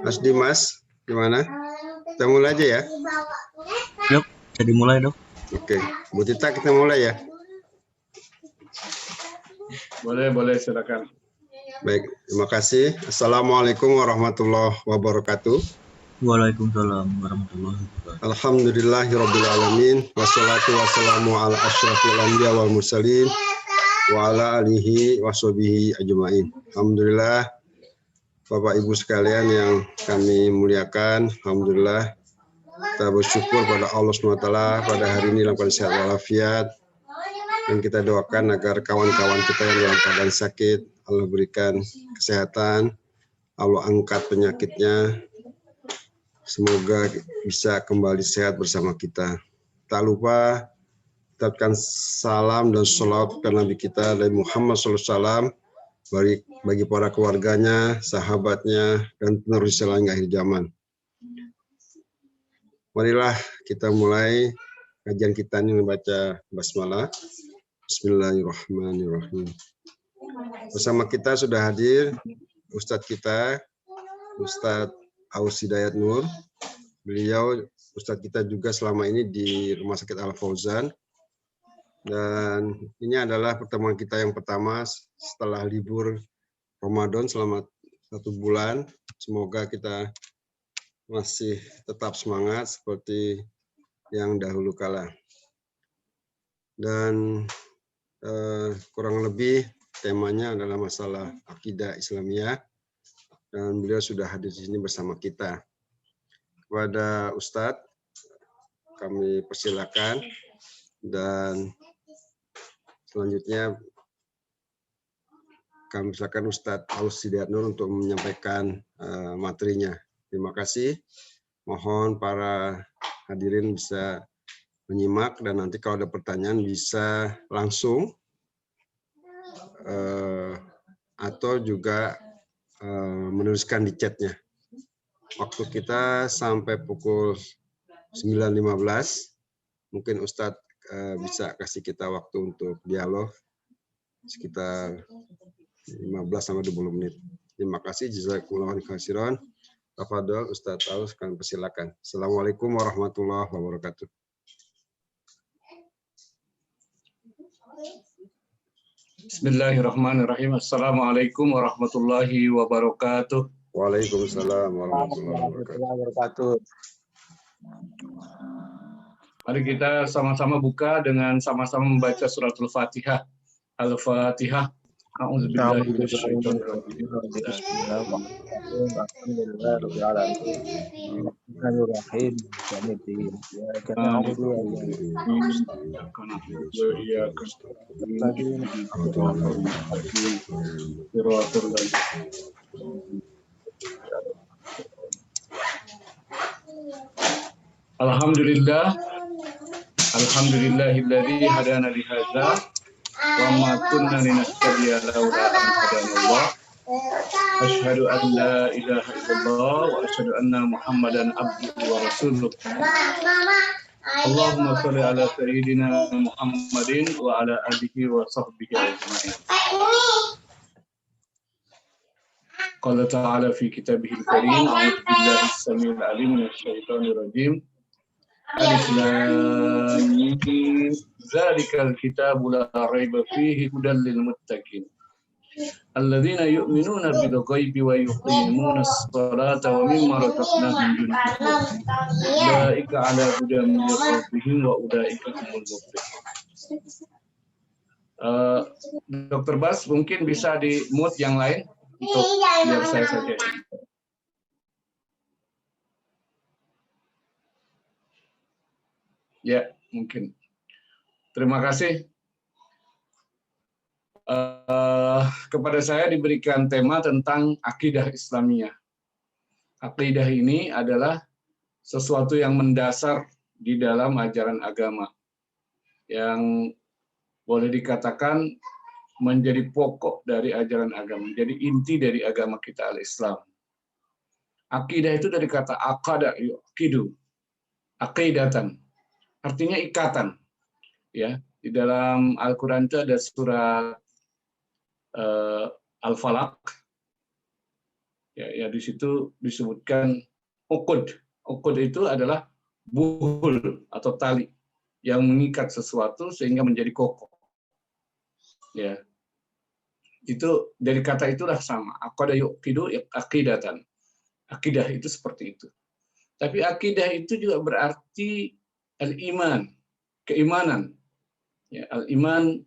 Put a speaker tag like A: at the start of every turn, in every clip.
A: Mas Dimas, gimana? Kita mulai aja ya.
B: Dok, bisa dimulai dok.
A: Oke, Bu Tita kita mulai ya.
C: Boleh, silakan.
A: Baik, terima kasih. Assalamualaikum warahmatullahi wabarakatuh.
B: Waalaikumsalam warahmatullahi wabarakatuh.
A: Alhamdulillahirrabbilalamin. Wassalatu wassalamu ala asyrafil anbiya wal mursalin wa ala alihi washabihi ajmain. Alhamdulillah, Bapak Ibu sekalian yang kami muliakan, alhamdulillah kita bersyukur pada Allah SWT pada hari ini dalam keadaan sehat walafiat, dan kita doakan agar kawan-kawan kita yang dalam keadaan sakit Allah berikan kesehatan, Allah angkat penyakitnya, semoga bisa kembali sehat bersama kita. Tak lupa ucapkan salam dan sholawat kepada Nabi kita Nabi Muhammad SAW bagi para keluarganya, sahabatnya, dan penerus Islam hingga akhir zaman. Marilah kita mulai kajian kita ini membaca basmalah. Bismillahirrahmanirrahim. Bersama kita sudah hadir Ustadz kita, Ustadz Aus Hidayat Nur. Beliau Ustadz kita juga selama ini di Rumah Sakit Al Fauzan. Dan ini adalah pertemuan kita yang pertama setelah libur Ramadan selama 1 bulan. Semoga kita masih tetap semangat seperti yang dahulu kala. Dan kurang lebih temanya adalah masalah akidah Islamiyah. Dan beliau sudah hadir di sini bersama kita. Kepada Ustadz, kami persilakan, dan selanjutnya kami persilakan Ustadz Aus Hidayat Nur untuk menyampaikan materinya. Terima kasih. Mohon para hadirin bisa menyimak, dan nanti kalau ada pertanyaan bisa langsung atau juga menuliskan di chatnya. Waktu kita sampai pukul 9.15. Mungkin Ustadz bisa kasih kita waktu untuk dialog sekitar 15-20 menit. Terima kasih. Jazakumullahu khairan. Tafadhol Ustadz Aus, kami persilakan. Assalamualaikum warahmatullahi wabarakatuh.
C: Bismillahirrahmanirrahim. Assalamualaikum warahmatullahi wabarakatuh.
A: Waalaikumsalam warahmatullahi wabarakatuh.
C: Mari kita sama-sama buka dengan sama-sama membaca suratul Fatihah. Al-Fatihah. A'udzubillahi minasyaitonir rajim. Alhamdulillah, alhamdulillahilladzi hadana li hadza wa ma kunna linahtadiya laula an hadanallah. Asyhadu an la ilaha illallah wa asyhadu anna Muhammadan abduhu wa rasuluh. Allahumma shalli ala sayyidina Muhammadin wa ala alihi wa sahbihi ajma'in. Qala ta'ala fi kitabihil karim, a'udzu billahi as-sami'il 'alim minasy syaithanir rajim. Alif Lam Mim. Zalikal kitabu la raiba fihi hudal lil muttaqin. Alladzina yu'minuna bil ghaibi wa yuqimuna as-salata wa mimma razaqnahum yunfiqun. Ulaika 'ala hudan min rabbihim wa ulaika humul muflihun. Dr. Bas, mungkin bisa di mute yang lain untuk biar saya saja. Ya, mungkin. Terima kasih. Kepada saya diberikan tema tentang akidah Islamiyah. Akidah ini adalah sesuatu yang mendasar di dalam ajaran agama, yang boleh dikatakan menjadi pokok dari ajaran agama, menjadi inti dari agama kita al-Islam. Akidah itu dari kata aqada yuqidu, aqidatan, artinya ikatan. Ya, di dalam Al-Qur'an itu ada surat Al-Falaq. Ya, di situ disebutkan uqud. Uqud itu adalah buhul atau tali yang mengikat sesuatu sehingga menjadi kokoh. Ya, itu dari kata itulah sama. Aqada yuqidu aqidatan. Akidah itu seperti itu. Tapi akidah itu juga berarti al-iman, keimanan. Ya, al-iman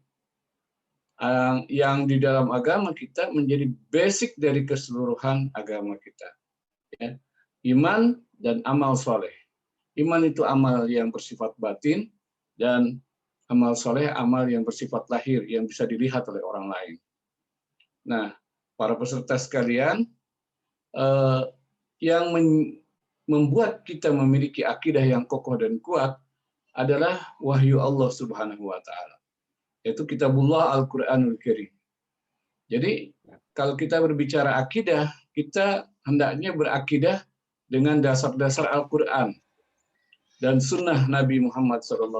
C: yang di dalam agama kita menjadi basic dari keseluruhan agama kita. Ya. Iman dan amal soleh. Iman itu amal yang bersifat batin, dan amal soleh amal yang bersifat lahir, yang bisa dilihat oleh orang lain. Nah, para peserta sekalian, yang membuat kita memiliki akidah yang kokoh dan kuat adalah wahyu Allah Subhanahu wa Ta'ala, yaitu Kitabullah Al-Quranul Karim. Jadi, kalau kita berbicara akidah, kita hendaknya berakidah dengan dasar-dasar Al-Quran dan Sunnah Nabi Muhammad SAW.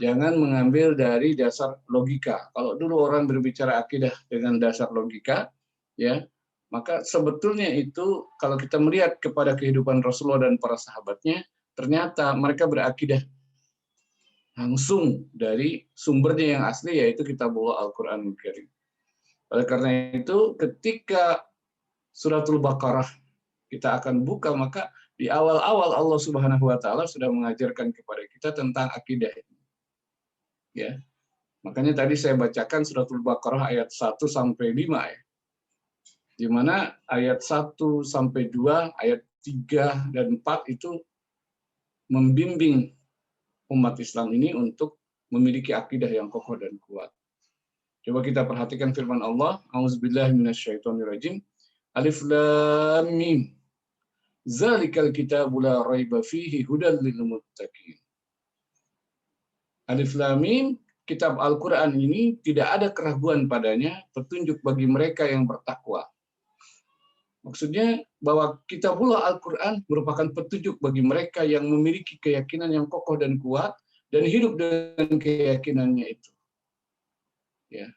C: Jangan mengambil dari dasar logika. Kalau dulu orang berbicara akidah dengan dasar logika, ya, maka sebetulnya itu kalau kita melihat kepada kehidupan Rasulullah dan para sahabatnya, ternyata mereka berakidah langsung dari sumbernya yang asli, yaitu Kitabullah Al-Quranul Karim. Oleh karena itu, ketika Suratul Baqarah kita akan buka, maka di awal-awal Allah Subhanahu wa Ta'ala sudah mengajarkan kepada kita tentang akidah. Ya. Makanya tadi saya bacakan Suratul Baqarah ayat 1 sampai 5 ya. Di mana ayat 1 sampai 2, ayat 3 dan 4 itu membimbing umat Islam ini untuk memiliki akidah yang kokoh dan kuat. Coba kita perhatikan firman Allah, A'udzubillahi minasyaitonirrajim. Alif Lam Mim. Zalikal kitabu la raiba fihi hudal lil muttaqin. Alif Lam Mim, kitab Al-Qur'an ini tidak ada keraguan padanya, petunjuk bagi mereka yang bertakwa. Maksudnya bahwa Kitabullah Al-Quran merupakan petunjuk bagi mereka yang memiliki keyakinan yang kokoh dan kuat dan hidup dengan keyakinannya itu. Ya.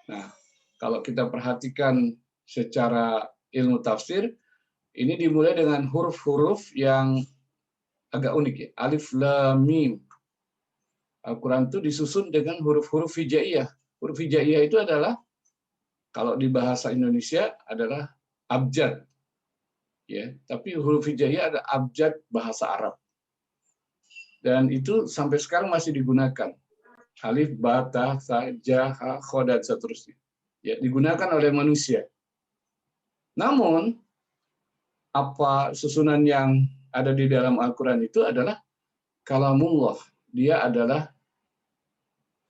C: Nah, kalau kita perhatikan secara ilmu tafsir, ini dimulai dengan huruf-huruf yang agak unik ya. Alif Lam Mim. Al-Quran itu disusun dengan huruf-huruf hijaiyah. Huruf hijaiyah itu adalah, kalau di bahasa Indonesia adalah abjad, ya. Tapi huruf hijaiyah ada abjad bahasa Arab, dan itu sampai sekarang masih digunakan. Alif, ba, ta, sa, ja, ha, kha, dan seterusnya. Ya, digunakan oleh manusia. Namun apa susunan yang ada di dalam Al-Quran itu adalah kalamullah. Dia adalah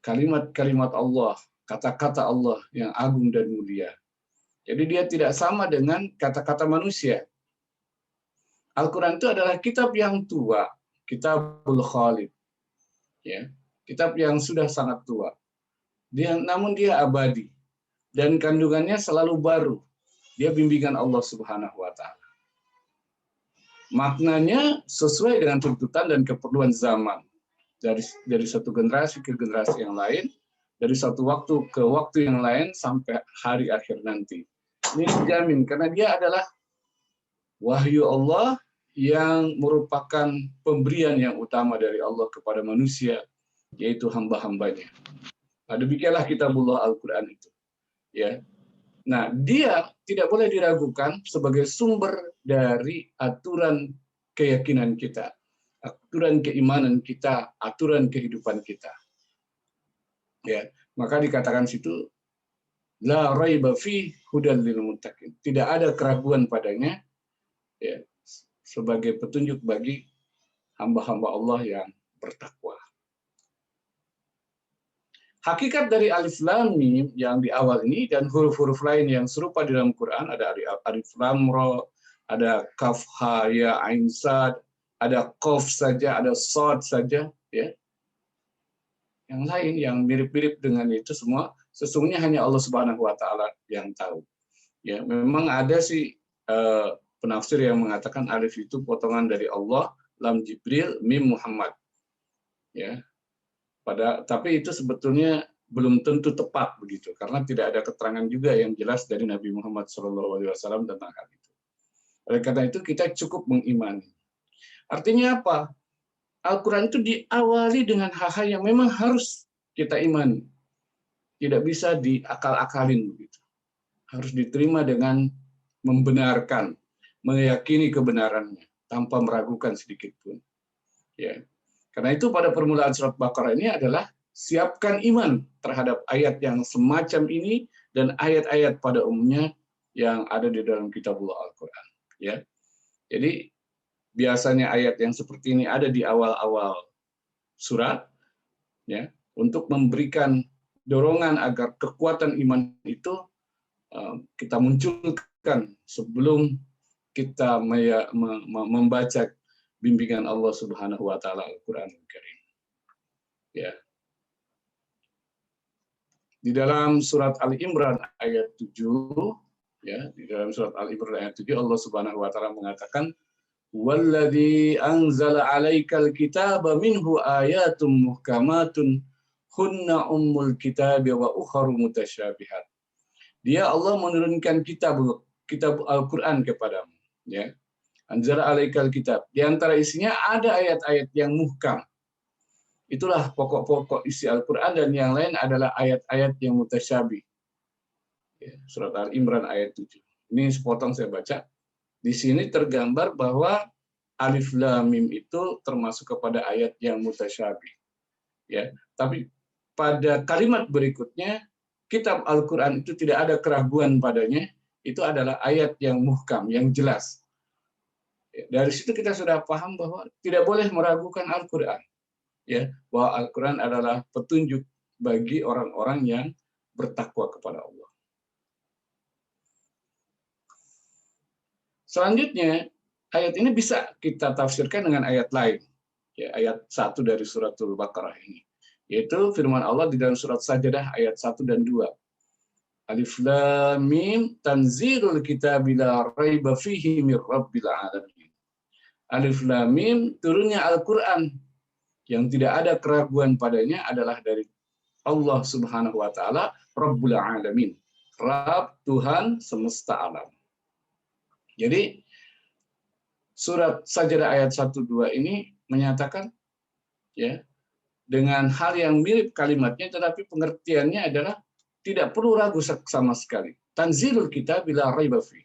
C: kalimat-kalimat Allah, kata-kata Allah yang agung dan mulia. Jadi dia tidak sama dengan kata-kata manusia. Al-Quran itu adalah kitab yang tua, Kitabul Khalid. Ya, kitab yang sudah sangat tua. Namun dia abadi. Dan kandungannya selalu baru. Dia bimbingan Allah Subhanahu wa Ta'ala. Maknanya sesuai dengan tuntutan dan keperluan zaman. Dari satu generasi ke generasi yang lain, dari satu waktu ke waktu yang lain sampai hari akhir nanti. Ini dijamin karena dia adalah wahyu Allah yang merupakan pemberian yang utama dari Allah kepada manusia, yaitu hamba-hambanya. Nah, demikianlah Kitabullah Al-Quran itu. Ya. Nah, dia tidak boleh diragukan sebagai sumber dari aturan keyakinan kita, aturan keimanan kita, aturan kehidupan kita. Ya, maka dikatakan situ la raiba fi hudal lil muttaqin. Tidak ada keraguan padanya, ya, sebagai petunjuk bagi hamba-hamba Allah yang bertakwa. Hakikat dari Alif Lam Mim yang di awal ini dan huruf-huruf lain yang serupa di dalam Quran, ada Alif Lam Ra, ada Kaf Ha Ya Ain Sad, ada Qaf saja, ada Shad saja, ya. Yang lain yang mirip-mirip dengan itu semua sesungguhnya hanya Allah Subhanahu wa Ta'ala yang tahu. Ya, memang ada sih penafsir yang mengatakan alif itu potongan dari Allah, lam Jibril, mim Muhammad. Ya. Tapi itu sebetulnya belum tentu tepat begitu, karena tidak ada keterangan juga yang jelas dari Nabi Muhammad SAW tentang hal itu. Oleh karena itu kita cukup mengimani. Artinya apa? Al-Quran itu diawali dengan hal-hal yang memang harus kita imani. Tidak bisa diakal-akalin begitu. Harus diterima dengan membenarkan, meyakini kebenarannya tanpa meragukan sedikit pun. Ya. Karena itu pada permulaan surat Baqarah ini adalah siapkan iman terhadap ayat yang semacam ini dan ayat-ayat pada umumnya yang ada di dalam kitabullah Al-Quran. Ya. Jadi biasanya ayat yang seperti ini ada di awal-awal surat, ya, untuk memberikan dorongan agar kekuatan iman itu kita munculkan sebelum kita membaca bimbingan Allah Subhanahu wa taala Al-Qur'anul Karim. Ya. Di dalam surat Ali Imran ayat 7, ya, di dalam surat Ali Imran ayat 7 Allah Subhanahu wa taala mengatakan Walladzi anzala 'alaikal kitaba minhu ayatum muhkamatun hunna ummul kitabi wa ukharu mutasyabihat. Dia Allah menurunkan kitab Al-Qur'an kepadamu, ya. Anzala 'alaikal kitab. Di antara isinya ada ayat-ayat yang muhkam. Itulah pokok-pokok isi Al-Qur'an, dan yang lain adalah ayat-ayat yang mutasyabih. Ya, surat Al-Imran ayat 7. Ini sepotong saya baca. Di sini tergambar bahwa alif lam mim itu termasuk kepada ayat yang mutasyabih. Ya, tapi pada kalimat berikutnya kitab Al-Qur'an itu tidak ada keraguan padanya, itu adalah ayat yang muhkam, yang jelas. Ya, dari situ kita sudah paham bahwa tidak boleh meragukan Al-Qur'an. Ya, bahwa Al-Qur'an adalah petunjuk bagi orang-orang yang bertakwa kepada Allah. Selanjutnya, ayat ini bisa kita tafsirkan dengan ayat lain. Ya, ayat 1 dari suratul Baqarah ini. Yaitu firman Allah di dalam surat Sajdah ayat 1 dan 2. Alif Lam Mim tanzilul kitabi la raiba fihi mir rabbil alamin. Alif Lam Mim, turunnya Al-Qur'an yang tidak ada keraguan padanya adalah dari Allah Subhanahu wa taala, Rabbul Alamin. Rabb, Tuhan semesta alam. Jadi surat Sajdah ayat 1-2 ini menyatakan, ya, dengan hal yang mirip kalimatnya, tetapi pengertiannya adalah tidak perlu ragu sama sekali. Tanzilul kitab bila raiba fi.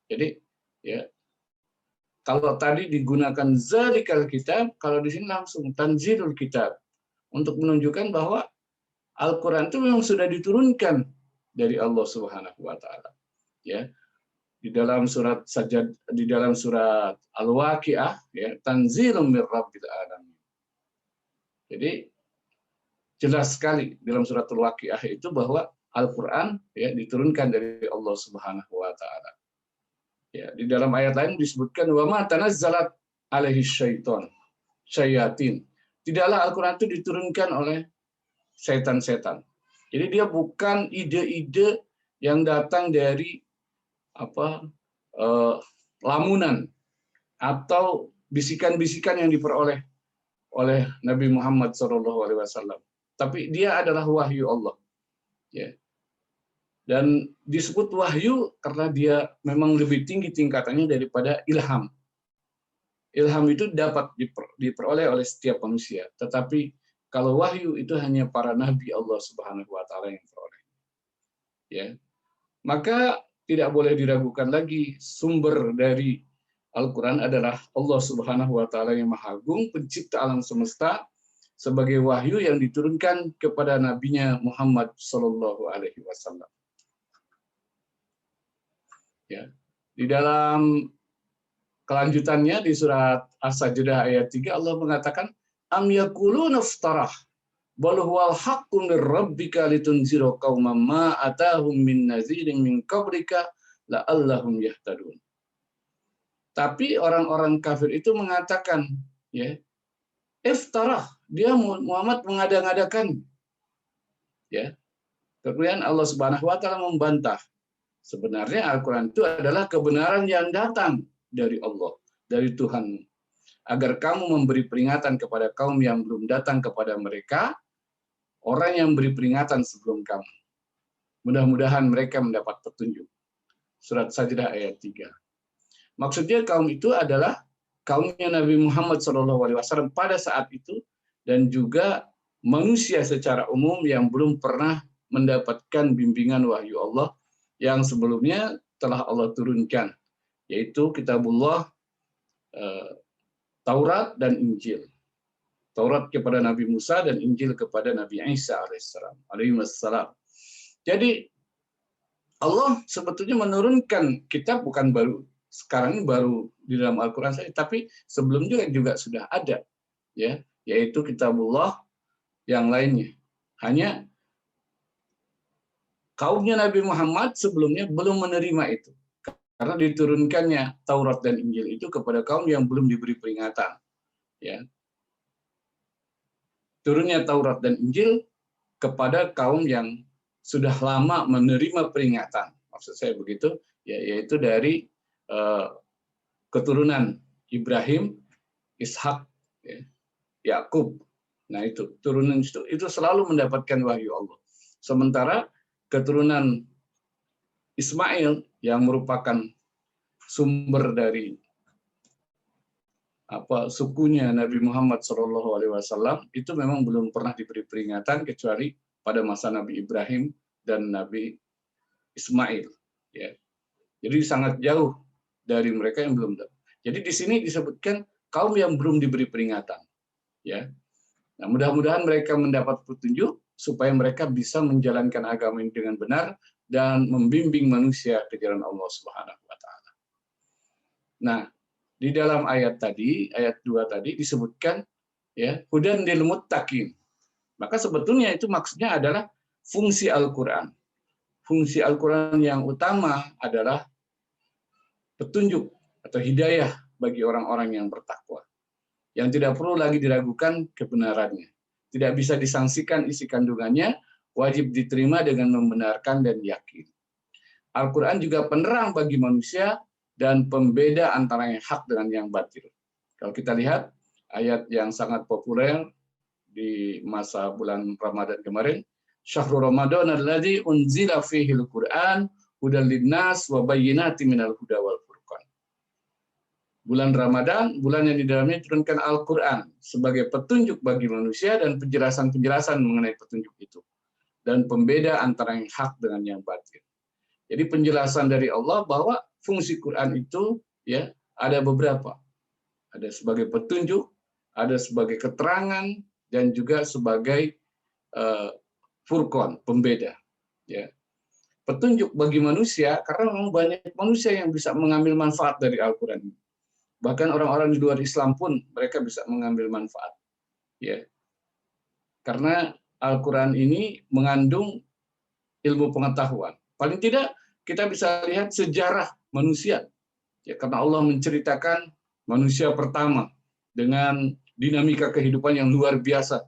C: Jadi, ya, kalau tadi digunakan zalikal kitab, kalau di sini langsung tanzilul kitab untuk menunjukkan bahwa Al-Qur'an itu memang sudah diturunkan dari Allah Subhanahu wa taala. Ya. Di dalam surat di dalam surat Al-Waqiah, ya, tanzilum mir rabbil alamin. Jadi jelas sekali dalam surat Al-Waqiah itu bahwa Al-Qur'an, ya, diturunkan dari Allah Subhanahu wa taala. Ya, di dalam ayat lain disebutkan wa ma tanazzalat alaihi syayatin. Tidaklah Al-Qur'an itu diturunkan oleh setan-setan. Jadi dia bukan ide-ide yang datang dari lamunan atau bisikan-bisikan yang diperoleh oleh Nabi Muhammad SAW, tapi dia adalah wahyu Allah, ya. Dan disebut wahyu karena dia memang lebih tinggi tingkatannya daripada ilham. Ilham itu dapat diperoleh oleh setiap manusia, tetapi kalau wahyu itu hanya para nabi Allah Subhanahu wa taala yang peroleh. Ya. Maka tidak boleh diragukan lagi, sumber dari Al-Quran adalah Allah Subhanahu wa taala yang Maha Agung, pencipta alam semesta, sebagai wahyu yang diturunkan kepada nabinya Muhammad sallallahu alaihi wasallam. Ya. Di dalam kelanjutannya di surat As-Sajdah ayat 3 Allah mengatakan am yaquluna iftarah bal huwal haqqu mir rabbika litunzira qauman ma atahum min nazirin min qablika la'allahum yahtadun. Tapi orang-orang kafir itu mengatakan, ya, iftarah, dia Muhammad mengada-ngadakan. Ya. Kemudian Allah Subhanahu wa taala membantah. Sebenarnya Al-Qur'an itu adalah kebenaran yang datang dari Allah, dari Tuhan, agar kamu memberi peringatan kepada kaum yang belum datang kepada mereka, orang yang beri peringatan sebelum kamu. Mudah-mudahan mereka mendapat petunjuk. Surat Sajdah ayat 3. Maksudnya kaum itu adalah kaumnya Nabi Muhammad SAW pada saat itu, dan juga manusia secara umum yang belum pernah mendapatkan bimbingan wahyu Allah yang sebelumnya telah Allah turunkan, yaitu Kitabullah, Taurat dan Injil. Taurat kepada Nabi Musa dan Injil kepada Nabi Isa alaihissalam. Jadi Allah sebetulnya menurunkan kitab bukan baru sekarang, ini baru di dalam Al-Quran saja, tapi sebelumnya juga sudah ada, ya, yaitu Kitabullah yang lainnya. Hanya kaumnya Nabi Muhammad sebelumnya belum menerima itu, karena diturunkannya Taurat dan Injil itu kepada kaum yang belum diberi peringatan. Ya. Turunnya Taurat dan Injil kepada kaum yang sudah lama menerima peringatan. Maksud saya begitu, ya, yaitu dari keturunan Ibrahim, Ishak, ya, Yakub. Nah, itu turunan itu selalu mendapatkan wahyu Allah. Sementara keturunan Ismail yang merupakan sumber dari sukunya Nabi Muhammad SAW itu memang belum pernah diberi peringatan kecuali pada masa Nabi Ibrahim dan Nabi Ismail. Ya. Jadi sangat jauh dari mereka yang belum. Jadi di sini disebutkan kaum yang belum diberi peringatan. Ya. Nah, mudah-mudahan mereka mendapat petunjuk supaya mereka bisa menjalankan agama ini dengan benar dan membimbing manusia ke jalan Allah Subhanahu wa taala. Nah, di dalam ayat tadi, ayat 2 tadi disebutkan, ya, hudan lil muttaqin. Maka sebetulnya itu maksudnya adalah fungsi Al-Qur'an. Fungsi Al-Qur'an yang utama adalah petunjuk atau hidayah bagi orang-orang yang bertakwa, yang tidak perlu lagi diragukan kebenarannya, tidak bisa disangsikan isi kandungannya, wajib diterima dengan membenarkan dan yakin. Al-Quran juga penerang bagi manusia dan pembeda antara yang hak dengan yang batil. Kalau kita lihat ayat yang sangat populer di masa bulan Ramadan kemarin, Syahrul Ramadan alladzi unzila fihil Qur'an hudan linnas wa bayyinatin minal huda wal furqan. Bulan Ramadan, bulan yang di dalamnya diturunkan Al-Quran sebagai petunjuk bagi manusia dan penjelasan-penjelasan mengenai petunjuk itu, dan pembeda antara yang hak dengan yang batil. Jadi penjelasan dari Allah bahwa fungsi Quran itu, ya, ada beberapa. Ada sebagai petunjuk, ada sebagai keterangan, dan juga sebagai furqan, pembeda. Ya. Petunjuk bagi manusia, karena memang banyak manusia yang bisa mengambil manfaat dari Al-Quran. Bahkan orang-orang di luar Islam pun mereka bisa mengambil manfaat. Ya. Karena Al-Quran ini mengandung ilmu pengetahuan. Paling tidak kita bisa lihat sejarah manusia. Ya, karena Allah menceritakan manusia pertama dengan dinamika kehidupan yang luar biasa.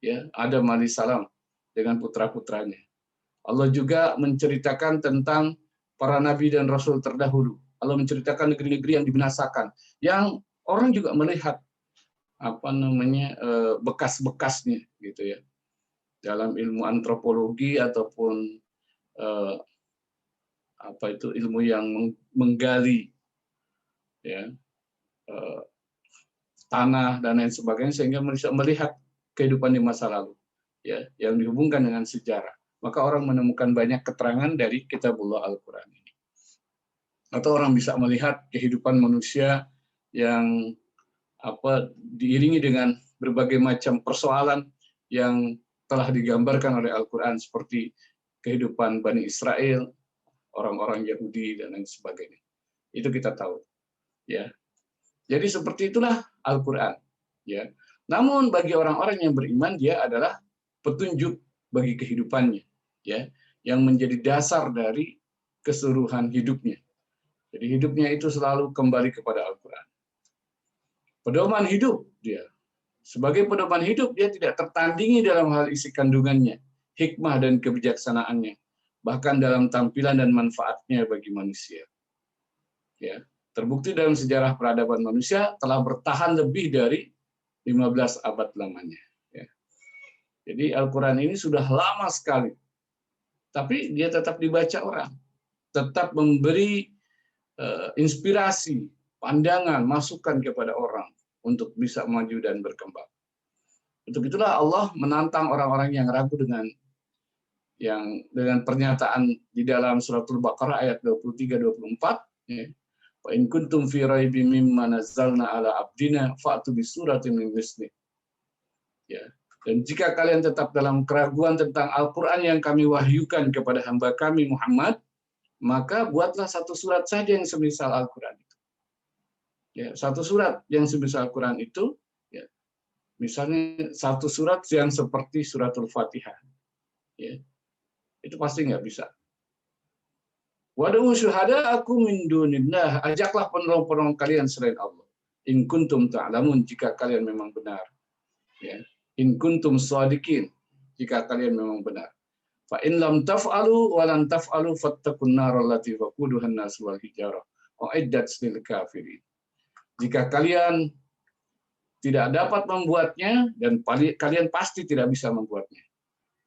C: Ya, Adam alaihissalam dengan putra-putranya. Allah juga menceritakan tentang para nabi dan rasul terdahulu. Allah menceritakan negeri-negeri yang dibinasakan, yang orang juga melihat bekas-bekasnya, gitu ya, dalam ilmu antropologi ataupun ilmu yang menggali, ya, tanah dan lain sebagainya, sehingga bisa melihat kehidupan di masa lalu, ya, yang dihubungkan dengan sejarah. Maka orang menemukan banyak keterangan dari Kitabullah Al-Quran ini. Atau orang bisa melihat kehidupan manusia yang diiringi dengan berbagai macam persoalan yang telah digambarkan oleh Al-Quran, seperti kehidupan Bani Israel, orang-orang Yahudi, dan lain sebagainya. Itu kita tahu. Ya. Jadi seperti itulah Al-Quran. Ya. Namun bagi orang-orang yang beriman, dia adalah petunjuk bagi kehidupannya, ya, yang menjadi dasar dari keseluruhan hidupnya. Jadi hidupnya itu selalu kembali kepada Al-Quran. Pedoman hidup dia. Sebagai pedoman hidup, dia tidak tertandingi dalam hal isi kandungannya, hikmah dan kebijaksanaannya, bahkan dalam tampilan dan manfaatnya bagi manusia. Ya, terbukti dalam sejarah peradaban manusia telah bertahan lebih dari 15 abad lamanya. Ya. Jadi Al-Quran ini sudah lama sekali, tapi dia tetap dibaca orang, tetap memberi inspirasi, pandangan, masukan kepada orang untuk bisa maju dan berkembang. Untuk itulah Allah menantang orang-orang yang ragu dengan pernyataan di dalam suratul Baqarah ayat 23-24, ya. Wa in kuntum fi raibin mimma nazzalna ala abdina fa'tu bi suratin min misli. Ya. Dan jika kalian tetap dalam keraguan tentang Al-Qur'an yang kami wahyukan kepada hamba kami Muhammad, maka buatlah satu surat saja yang semisal Al-Qur'an itu. Ya, satu surat yang semisal Al-Qur'an itu, ya. Misalnya satu surat yang seperti suratul Fatihah. Ya. Itu pasti nggak bisa. Wad'u syuhada'akum min dunillah, ajaklah penolong-penolong kalian selain Allah. In kuntum ta'lamun, jika kalian memang benar. Ya. In kuntum shadiqin, jika kalian memang benar. Fa in lam taf'alu wa lan taf'alu fattaqun nar allati waquduha an-nas wal hijarah uiddat lil kafirin. Jika kalian tidak dapat membuatnya, dan kalian pasti tidak bisa membuatnya,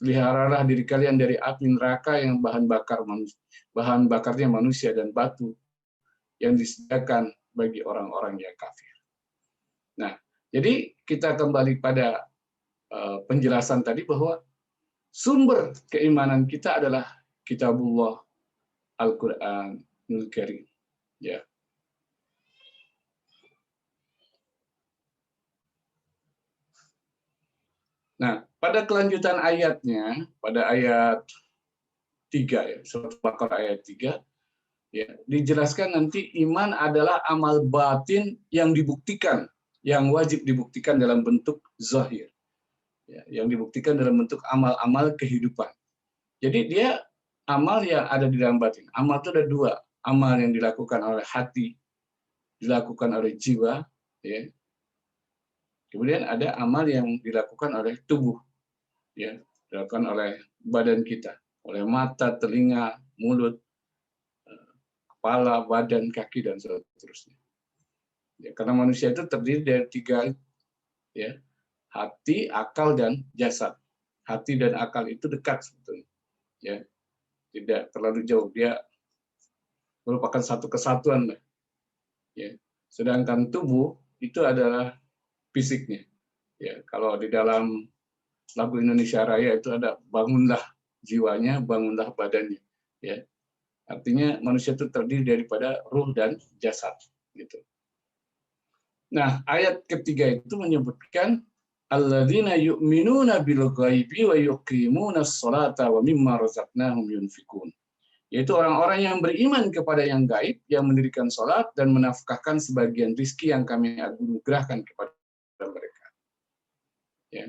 C: peliharalah diri kalian dari api neraka yang bahan bakarnya manusia dan batu yang disediakan bagi orang-orang yang kafir. Nah, jadi kita kembali pada penjelasan tadi bahwa sumber keimanan kita adalah Kitabullah Al-Qur'anul Karim. Ya. Nah, pada kelanjutan ayatnya, pada ayat 3 ya, surat Baqarah ayat 3, ya, dijelaskan nanti iman adalah amal batin yang dibuktikan, yang wajib dibuktikan dalam bentuk zahir. Ya, yang dibuktikan dalam bentuk amal-amal kehidupan. Jadi dia amal yang ada di dalam batin. Amal itu ada dua, amal yang dilakukan oleh hati, dilakukan oleh jiwa, ya. Kemudian ada amal yang dilakukan oleh tubuh, ya, dilakukan oleh badan kita, oleh mata, telinga, mulut, kepala, badan, kaki, dan seterusnya. Ya, karena manusia itu terdiri dari tiga, ya, hati, akal, dan jasad. Hati dan akal itu dekat sebetulnya, ya, tidak terlalu jauh. Dia merupakan satu kesatuan, ya. Sedangkan tubuh itu adalah fisiknya. Ya, kalau di dalam lagu Indonesia Raya itu ada bangunlah jiwanya, bangunlah badannya. Ya, artinya manusia itu terdiri daripada ruh dan jasad. Gitu. Nah, ayat ketiga itu menyebutkan alladzina yu'minuna bil ghaibi wa yuqimunas sholata wa mimma razaqnahum yunfikun. Yaitu orang-orang yang beriman kepada yang gaib, yang mendirikan sholat dan menafkahkan sebagian rizki yang kami anugerahkan kepada mereka. Ya.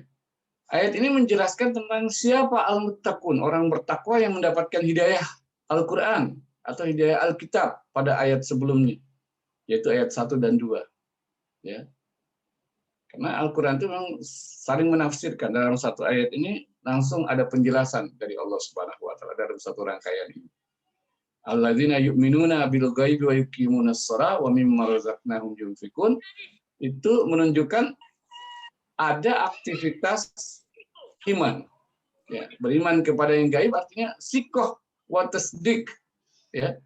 C: Ayat ini menjelaskan tentang siapa al-muttaqun, orang bertakwa yang mendapatkan hidayah Al-Quran atau hidayah Alkitab pada ayat sebelumnya, yaitu ayat 1 dan 2. Ya. Karena Al-Quran itu memang saling menafsirkan. Dalam satu ayat ini langsung ada penjelasan dari Allah Subhanahu wa taala dalam satu rangkaian ini. Alladzina yu'minuna bil ghaibi wa yuqimunas shalah wa mimma razaqnahum yunfikun, itu menunjukkan ada aktivitas iman. Ya, beriman kepada yang gaib artinya sikoh wa tasdik, ya.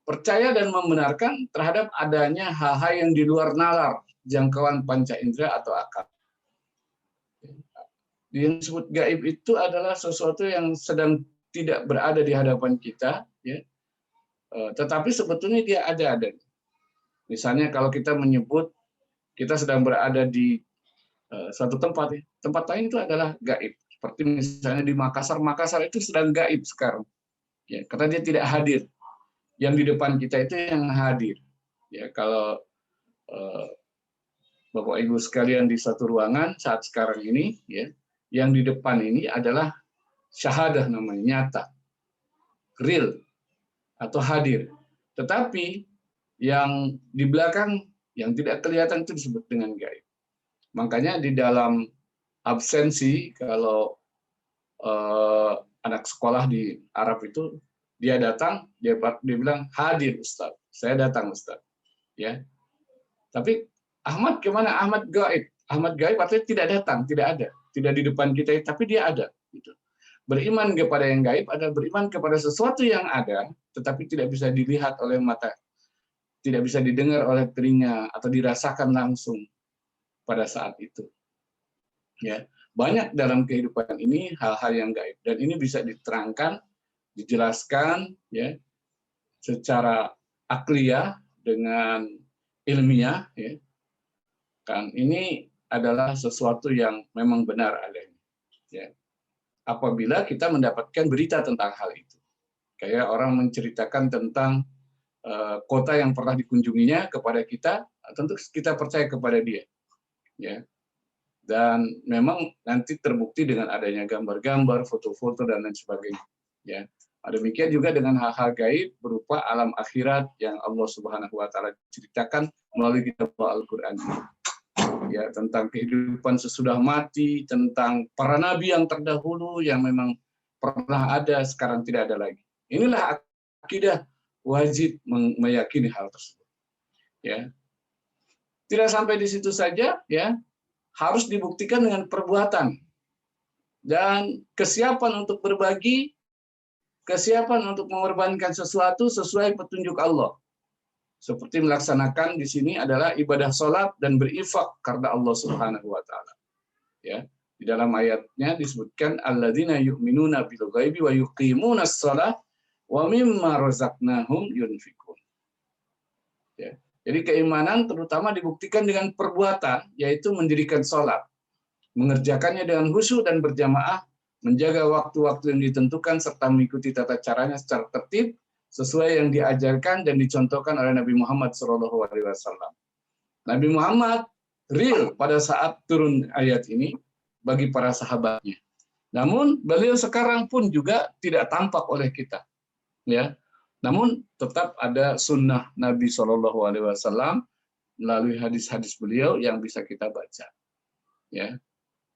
C: Percaya dan membenarkan terhadap adanya hal-hal yang di luar nalar jangkauan panca indera atau akal. Yang disebut gaib itu adalah sesuatu yang sedang tidak berada di hadapan kita, ya. Tetapi sebetulnya dia ada. Misalnya kalau kita menyebut kita sedang berada di suatu tempat, ya. Tempat lain itu adalah gaib. Seperti misalnya di Makassar, Makassar itu sedang gaib sekarang, ya, karena dia tidak hadir. Yang di depan kita itu yang hadir. Ya, kalau Bapak Ibu sekalian di satu ruangan saat sekarang ini, ya, yang di depan ini adalah syahadah namanya, nyata, real atau hadir. Tetapi yang di belakang yang tidak kelihatan itu disebut dengan gaib. Makanya di dalam absensi, kalau anak sekolah di Arab itu dia datang, dia bilang hadir Ustaz, saya datang Ustaz, ya. Tapi Ahmad kemana? Ahmad gaib. Ahmad gaib artinya tidak datang, tidak ada. tidak di depan kita, tapi dia ada. Gitu. Beriman kepada yang gaib adalah beriman kepada sesuatu yang ada, tetapi tidak bisa dilihat oleh mata, tidak bisa didengar oleh telinga, atau dirasakan langsung pada saat itu. Ya, banyak dalam kehidupan ini hal-hal yang gaib, dan ini bisa diterangkan, dijelaskan, ya, secara akliyah dengan ilmiah, ya. Kan ini adalah sesuatu yang memang benar adanya. Ya. Apabila kita mendapatkan berita tentang hal itu. Kayak orang menceritakan tentang kota yang pernah dikunjunginya kepada kita, tentu kita percaya kepada dia. Ya. Dan memang nanti terbukti dengan adanya gambar-gambar, foto-foto, dan lain sebagainya. Ya. Demikian juga dengan hal-hal gaib berupa alam akhirat yang Allah Subhanahu wa Ta'ala ceritakan melalui kitab Al-Quran. Ya, tentang kehidupan sesudah mati, tentang para nabi yang terdahulu yang memang pernah ada, sekarang tidak ada lagi. Inilah akidah wajib meyakini hal tersebut. Ya. Tidak sampai di situ saja, ya, harus dibuktikan dengan perbuatan dan kesiapan untuk berbagi, kesiapan untuk mengorbankan sesuatu sesuai petunjuk Allah. Seperti melaksanakan di sini adalah ibadah sholat dan berinfak karena Allah Subhanahu wa Ta'ala. Ya, di dalam ayatnya disebutkan alladzina yu'minuna bil ghaibi wa yuqimunas shalah wa mimma razaqnahum yunfikun. Ya. Jadi keimanan terutama dibuktikan dengan perbuatan, yaitu mendirikan sholat, mengerjakannya dengan khusyuk dan berjamaah, menjaga waktu-waktu yang ditentukan serta mengikuti tata caranya secara tertib sesuai yang diajarkan dan dicontohkan oleh Nabi Muhammad SAW. Nabi Muhammad real pada saat turun ayat ini bagi para sahabatnya. Namun beliau sekarang pun juga tidak tampak oleh kita, ya. Namun tetap ada sunnah Nabi SAW melalui hadis-hadis beliau yang bisa kita baca, ya.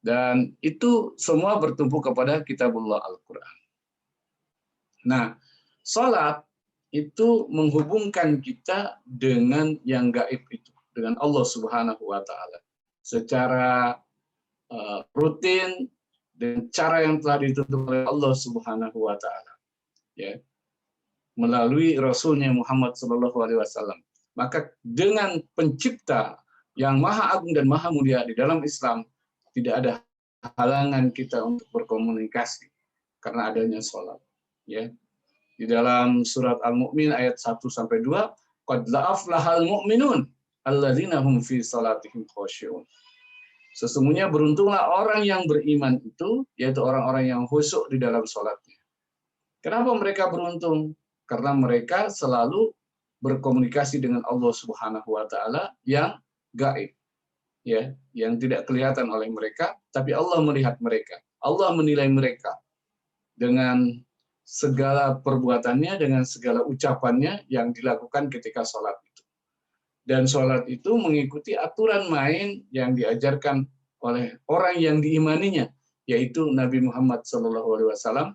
C: Dan itu semua bertumpu kepada kitabullah Al-Quran. Nah, salat itu menghubungkan kita dengan yang gaib itu, dengan Allah Subhanahu wa Ta'ala secara rutin dengan cara yang telah ditentukan oleh Allah Subhanahu wa Ta'ala, ya, melalui Rasulnya Muhammad SAW. Maka dengan pencipta yang maha agung dan maha mulia di dalam Islam, tidak ada halangan kita untuk berkomunikasi karena adanya sholat, ya. Di dalam surat Al-Mu'min ayat 1-2, qad la'aflahal mu'minun alladzina hum fi salatihim khashi'un. Sesungguhnya beruntunglah orang yang beriman itu, yaitu orang-orang yang khusyuk di dalam salatnya. Kenapa mereka beruntung? Karena mereka selalu berkomunikasi dengan Allah Subhanahu wa Ta'ala yang gaib, ya, yang tidak kelihatan oleh mereka, tapi Allah melihat mereka. Allah menilai mereka dengan segala perbuatannya, dengan segala ucapannya yang dilakukan ketika sholat itu. Dan sholat itu mengikuti aturan main yang diajarkan oleh orang yang diimaninya, yaitu Nabi Muhammad SAW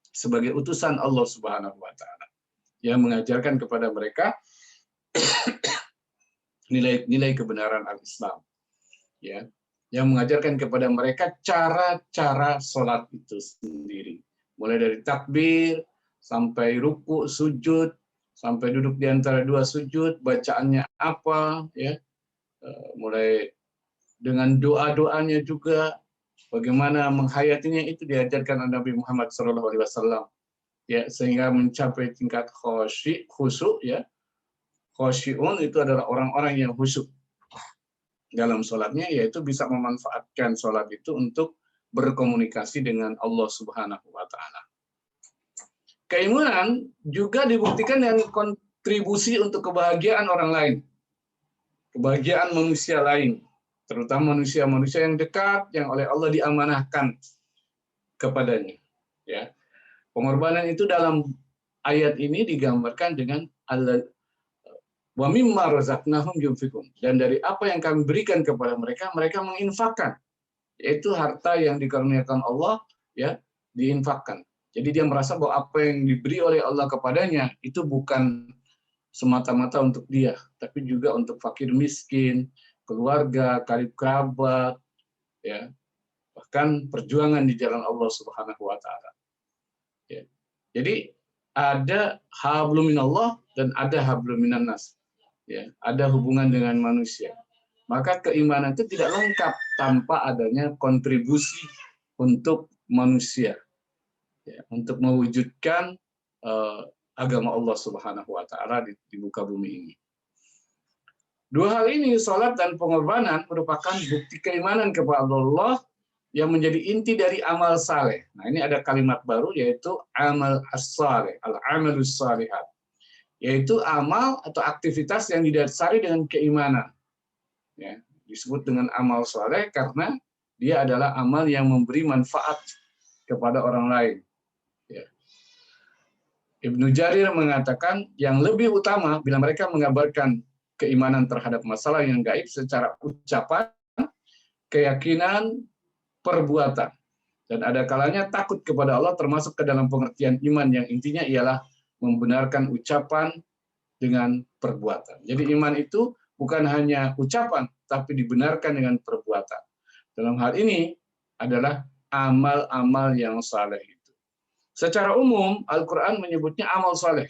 C: sebagai utusan Allah Subhanahu wa Ta'ala, yang mengajarkan kepada mereka nilai-nilai kebenaran al-Islam, ya, yang mengajarkan kepada mereka cara-cara sholat itu sendiri. Mulai dari takbir, sampai ruku, sujud, sampai duduk di antara dua sujud, bacaannya apa, ya, mulai dengan doa-doanya juga, bagaimana menghayatinya itu diajarkan oleh Nabi Muhammad SAW, ya, sehingga mencapai tingkat khusyuk, ya. Khusyi'un itu adalah orang-orang yang khusyuk dalam sholatnya, yaitu bisa memanfaatkan sholat itu untuk berkomunikasi dengan Allah Subhanahu wa Ta'ala. Keimanan juga dibuktikan dengan kontribusi untuk kebahagiaan orang lain, kebahagiaan manusia lain, terutama manusia-manusia yang dekat yang oleh Allah diamanahkan kepadanya. Ya, pengorbanan itu dalam ayat ini digambarkan dengan wa mimma razaqnahum yunfikun, dan dari apa yang kami berikan kepada mereka, mereka menginfakkan. Yaitu harta yang dikaruniakan Allah, ya, diinfakkan. Jadi dia merasa bahwa apa yang diberi oleh Allah kepadanya itu bukan semata-mata untuk dia, tapi juga untuk fakir miskin, keluarga, karib kerabat, ya, bahkan perjuangan di jalan Allah Subhanahu wa taala. Ya. Jadi ada hablum minallah dan ada hablum minannas. Ya, ada hubungan dengan manusia. Maka keimanan itu tidak lengkap tanpa adanya kontribusi untuk manusia, ya, untuk mewujudkan agama Allah Subhanahu wa taala di muka bumi ini. Dua hal ini, salat dan pengorbanan, merupakan bukti keimanan kepada Allah yang menjadi inti dari amal saleh. Nah, ini ada kalimat baru, yaitu amal as-saleh, al-amalus salihat, yaitu amal atau aktivitas yang didasari dengan keimanan. Ya, disebut dengan amal saleh karena dia adalah amal yang memberi manfaat kepada orang lain. Ya. Ibnu Jarir mengatakan yang lebih utama bila mereka mengabarkan keimanan terhadap masalah yang gaib secara ucapan, keyakinan, perbuatan. Dan ada kalanya takut kepada Allah termasuk ke dalam pengertian iman yang intinya ialah membenarkan ucapan dengan perbuatan. Jadi iman itu bukan hanya ucapan, tapi dibenarkan dengan perbuatan. Dalam hal ini adalah amal-amal yang saleh itu. Secara umum, Al-Quran menyebutnya amal saleh,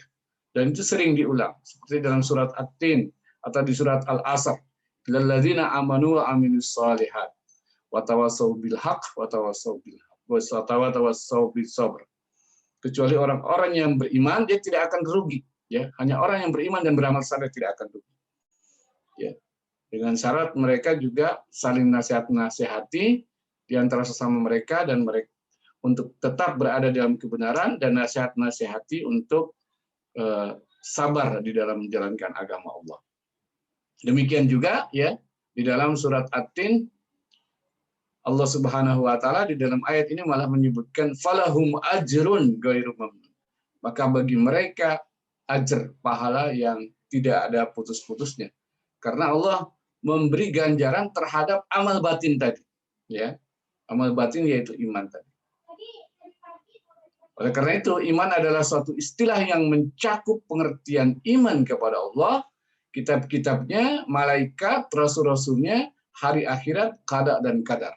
C: dan itu sering diulang. Seperti dalam surat At-Tin, atau di surat Al-Asr. Lilladzina amanu wa aminus salihat, wa tawassaw bil haqq, wa tawassaw bil haqq, wa tawassaw bis sabr. Kecuali orang-orang yang beriman, dia tidak akan rugi. Ya, hanya orang yang beriman dan beramal saleh tidak akan rugi. Ya. Dengan syarat mereka juga saling nasihat-nasihati di antara sesama mereka, dan mereka untuk tetap berada dalam kebenaran, dan nasihat-nasihati untuk sabar di dalam menjalankan agama Allah. Demikian juga ya di dalam surat At-Tin, Allah Subhanahu wa taala di dalam ayat ini malah menyebutkan falahum ajrun ghairu mamnun. Maka bagi mereka ajar, pahala yang tidak ada putus-putusnya. Karena Allah memberi ganjaran terhadap amal batin tadi, ya. Amal batin yaitu iman tadi. Oleh karena itu, iman adalah suatu istilah yang mencakup pengertian iman kepada Allah, kitab-kitabnya, malaikat, rasul-rasulnya, hari akhirat, qada dan qadar.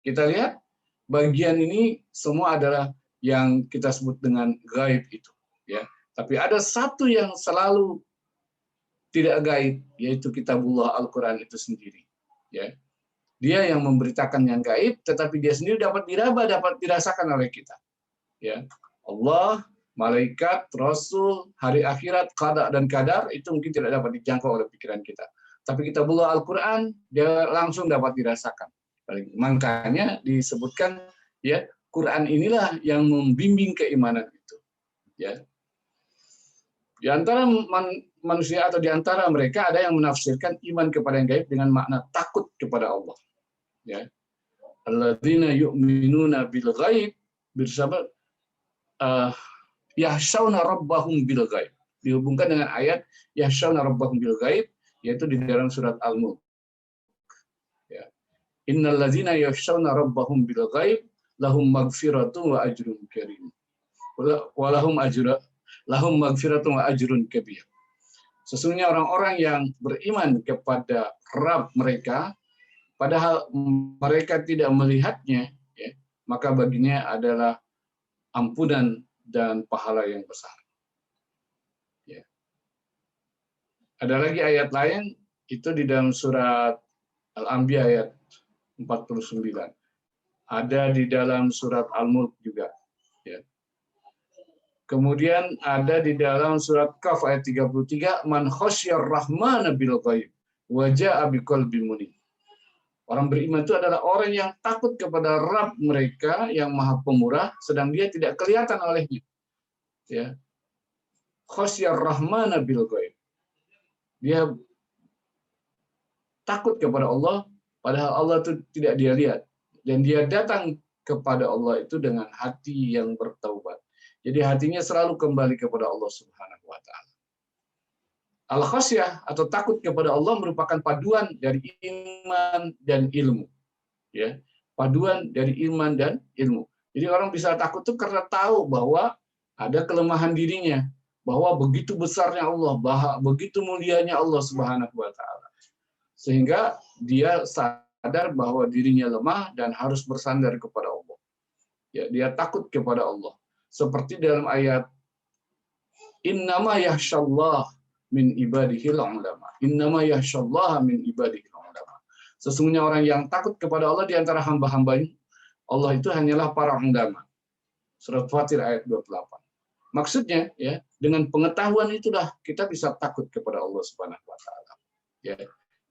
C: Kita lihat bagian ini semua adalah yang kita sebut dengan gaib itu, ya. Tapi ada satu yang selalu tidak gaib, yaitu kitabullah Al-Quran itu sendiri. Ya. Dia yang memberitakan yang gaib, tetapi dia sendiri dapat diraba, dapat dirasakan oleh kita. Ya. Allah, malaikat, rasul, hari akhirat, qada dan qadar, itu mungkin tidak dapat dijangkau oleh pikiran kita. Tapi kitabullah Al-Quran, dia langsung dapat dirasakan. Makanya disebutkan, ya, Quran inilah yang membimbing keimanan itu. Ya. Di antara manusia atau di antara mereka ada yang menafsirkan iman kepada yang gaib dengan makna takut kepada Allah. Ya. Alladzina yu'minuna bil ghaib bersama yahsyauna rabbahum bil ghaib. Dihubungkan dengan ayat yahsyauna rabbahum bil ghaib, yaitu di dalam surat Al-Mulk. Ya. Innal ladzina yahsyauna rabbahum bil ghaib lahum maghfiratun wa ajrun karim. Wa lahum maghfiratun wa ajrun kabir. Sesungguhnya orang-orang yang beriman kepada Rabb mereka, padahal mereka tidak melihatnya, ya, maka baginya adalah ampunan dan pahala yang besar. Ya. Ada lagi ayat lain, itu di dalam surat Al-Anbiya ayat 49. Ada di dalam surat Al-Mulk juga. Ya. Kemudian ada di dalam surat Kaf ayat 33, man khasyar rahmana bil ghaib wa jaa'a biqalbin munib. Orang beriman itu adalah orang yang takut kepada Rabb mereka yang Maha Pemurah, sedang dia tidak kelihatan olehnya. Ya. Khasyar rahmana bil ghaib. Dia takut kepada Allah, padahal Allah itu tidak dia lihat. Dan dia datang kepada Allah itu dengan hati yang bertaubat. Jadi hatinya selalu kembali kepada Allah Subhanahu wa taala. Al-khasyah atau takut kepada Allah merupakan paduan dari iman dan ilmu. Ya, paduan dari iman dan ilmu. Jadi orang bisa takut itu karena tahu bahwa ada kelemahan dirinya, bahwa begitu besarnya Allah, bahwa begitu mulianya Allah Subhanahu wa taala. Sehingga dia sadar bahwa dirinya lemah dan harus bersandar kepada Allah. Ya, dia takut kepada Allah. Seperti dalam ayat innama yakhsyallah min ibadihil ulama. Innama yakhsyallah min ibadihil ulama. Sesungguhnya orang yang takut kepada Allah di antara hamba-hambanya Allah itu hanyalah para ulama. Surat Fatir ayat 28. Maksudnya ya, dengan pengetahuan itulah kita bisa takut kepada Allah Subhanahu wa taala. Ya.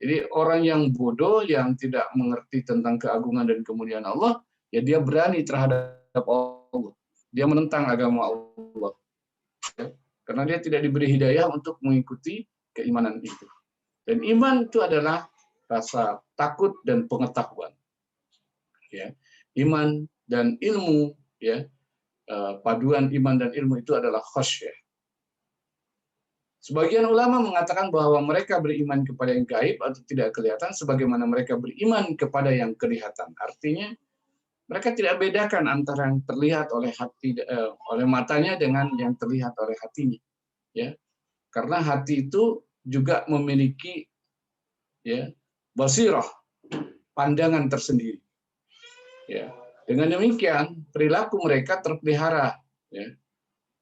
C: Jadi orang yang bodoh yang tidak mengerti tentang keagungan dan kemuliaan Allah, ya dia berani terhadap Allah. Dia menentang agama Allah. Ya. Karena dia tidak diberi hidayah untuk mengikuti keimanan itu. Dan iman itu adalah rasa takut dan pengetahuan. Ya. Iman dan ilmu, ya. Paduan iman dan ilmu itu adalah khasyah. Sebagian ulama mengatakan bahwa mereka beriman kepada yang gaib atau tidak kelihatan sebagaimana mereka beriman kepada yang kelihatan. Artinya mereka tidak bedakan antara yang terlihat oleh hati oleh matanya dengan yang terlihat oleh hatinya. Ya. Karena hati itu juga memiliki ya basirah, pandangan tersendiri. Ya. Dengan demikian, perilaku mereka terpelihara ya,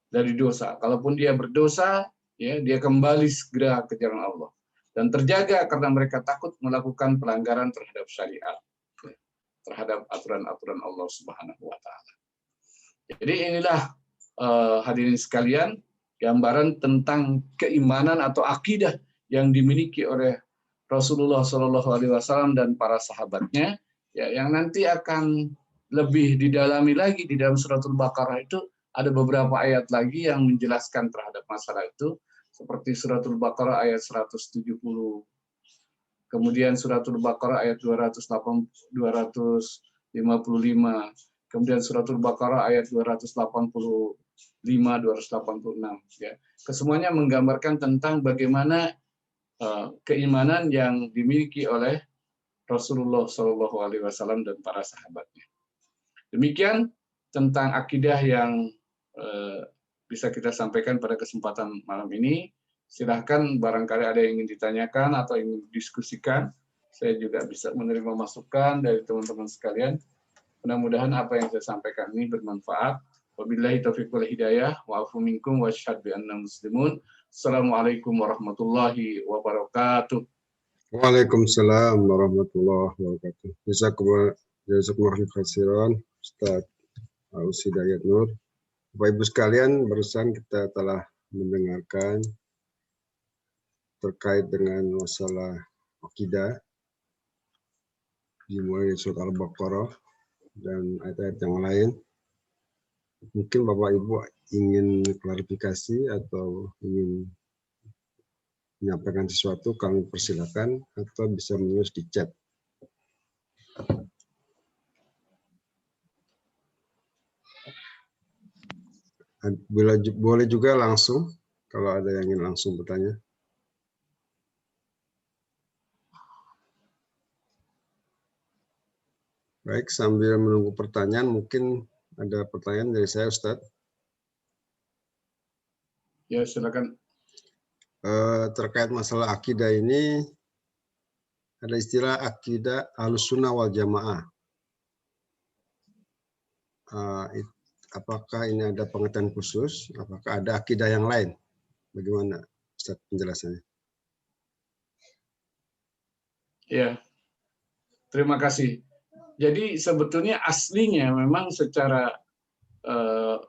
C: dari dosa. Kalaupun dia berdosa, ya, dia kembali segera ke jalan Allah. Dan terjaga karena mereka takut melakukan pelanggaran terhadap syariat, ya, terhadap aturan-aturan Allah Subhanahu wa taala. Jadi inilah hadirin sekalian, gambaran tentang keimanan atau akidah yang dimiliki oleh Rasulullah SAW dan para sahabatnya, ya, yang nanti akan lebih didalami lagi di dalam suratul Baqarah. Itu ada beberapa ayat lagi yang menjelaskan terhadap masalah itu, seperti suratul Baqarah ayat 170, kemudian suratul Baqarah ayat 255, kemudian suratul Baqarah ayat 285, 286. Ya. Kesemuanya menggambarkan tentang bagaimana keimanan yang dimiliki oleh Rasulullah SAW dan para sahabatnya. Demikian tentang akidah yang bisa kita sampaikan pada kesempatan malam ini. Silahkan barangkali ada yang ingin ditanyakan atau ingin didiskusikan. Saya juga bisa menerima masukan dari teman-teman sekalian. Mudah-mudahan apa yang saya sampaikan ini bermanfaat. Wabillahi taufiq wal hidayah. Wa'afu minkum wa asyhadu bi anna muslimun. Assalamualaikum warahmatullahi wabarakatuh.
A: Waalaikumsalam warahmatullahi wabarakatuh. Jazakumullah khairan, Ustaz Aus Hidayat Nur. Bapak Ibu sekalian, barusan kita telah mendengarkan terkait dengan masalah akidah dimulai dari surat Al-Baqarah dan ayat-ayat yang lain. Mungkin Bapak Ibu ingin klarifikasi atau ingin menyampaikan sesuatu, kami persilakan atau bisa menulis di chat. Boleh juga langsung kalau ada yang ingin langsung bertanya. Baik, sambil menunggu pertanyaan, mungkin ada pertanyaan dari saya, Ustadz.
C: Ya, silakan.
A: Terkait masalah akidah ini, ada istilah akidah Ahlussunnah wal Jamaah. Apakah ini ada pengertian khusus? Apakah ada akidah yang lain? Bagaimana, Ustaz, penjelasannya?
C: Ya, terima kasih. Jadi sebetulnya aslinya memang secara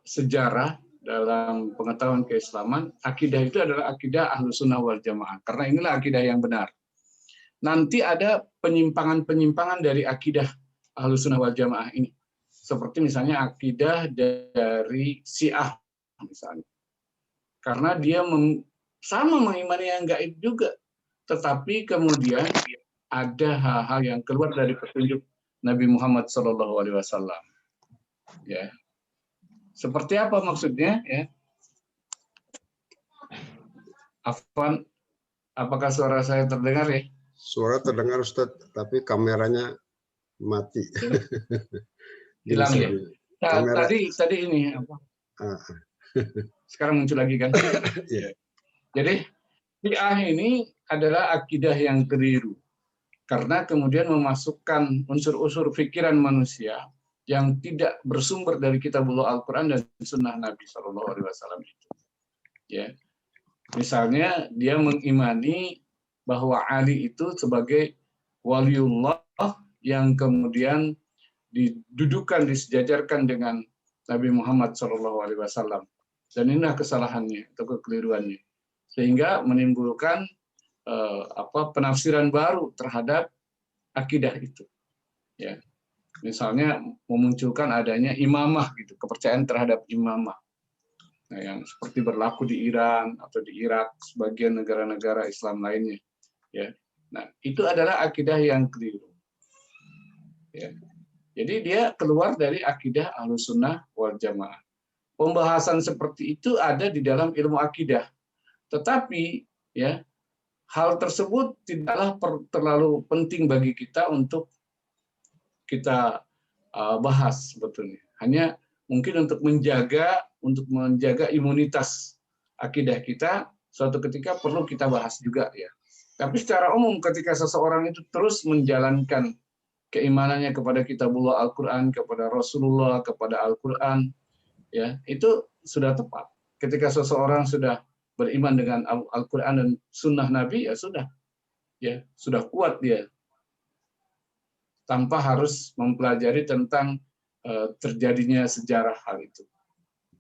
C: sejarah dalam pengetahuan keislaman, akidah itu adalah akidah Ahlussunnah wal Jamaah. Karena inilah akidah yang benar. Nanti ada penyimpangan-penyimpangan dari akidah Ahlussunnah wal Jamaah ini. Seperti misalnya akidah dari Syiah misalnya. Karena dia sama mengimani yang gaib juga. Tetapi kemudian ada hal-hal yang keluar dari petunjuk Nabi Muhammad SAW. Ya. Seperti apa maksudnya? Ya. Afwan, apakah suara saya terdengar ya?
A: Suara terdengar, Ustadz, tapi kameranya mati.
C: Hilang ya? Nah, tadi ini apa? Sekarang muncul lagi kan?
A: Yeah.
C: Jadi Syiah ini adalah akidah yang keliru. karena kemudian memasukkan unsur-unsur pikiran manusia yang tidak bersumber dari kitabullah Al-Quran dan sunnah Nabi SAW itu. Ya, misalnya dia mengimani bahwa Ali itu sebagai waliullah yang kemudian didudukan, disejajarkan dengan Nabi Muhammad SAW. Dan inilah kesalahannya atau kekeliruannya, sehingga menimbulkan penafsiran baru terhadap akidah itu. Ya, misalnya memunculkan adanya imamah gitu, kepercayaan terhadap imamah. Nah, yang seperti berlaku di Iran atau di Irak, sebagian negara-negara Islam lainnya. Ya, nah itu adalah akidah yang keliru. Ya, jadi dia keluar dari akidah Ahlussunnah wal Jamaah. Pembahasan seperti itu ada di dalam ilmu akidah, tetapi ya hal tersebut tidaklah terlalu penting bagi kita untuk kita bahas sebetulnya. Hanya mungkin untuk menjaga imunitas akidah kita, suatu ketika perlu kita bahas juga ya. Tapi secara umum ketika seseorang itu terus menjalankan keimanannya kepada kitabullah Al-Quran, kepada Rasulullah, kepada Al-Quran, ya itu sudah tepat. Ketika seseorang sudah beriman dengan Al-Quran dan sunnah Nabi, ya sudah kuat dia, tanpa harus mempelajari tentang terjadinya sejarah hal itu.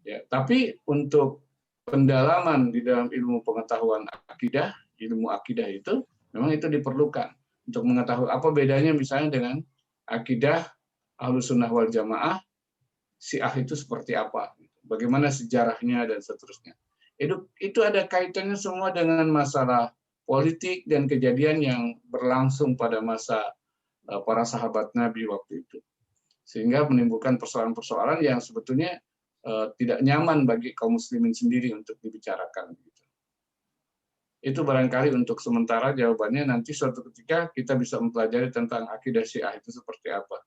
C: Ya, tapi untuk pendalaman di dalam ilmu pengetahuan akidah, ilmu akidah itu memang itu diperlukan untuk mengetahui apa bedanya misalnya dengan akidah Ahlussunnah wal Jamaah, Syiah itu seperti apa, bagaimana sejarahnya dan seterusnya. Itu ada kaitannya semua dengan masalah politik dan kejadian yang berlangsung pada masa para sahabat Nabi waktu itu, sehingga menimbulkan persoalan-persoalan yang sebetulnya tidak nyaman bagi kaum muslimin sendiri untuk dibicarakan. Itu barangkali untuk sementara jawabannya. Nanti suatu ketika kita bisa mempelajari tentang akidah Syiah itu seperti apa.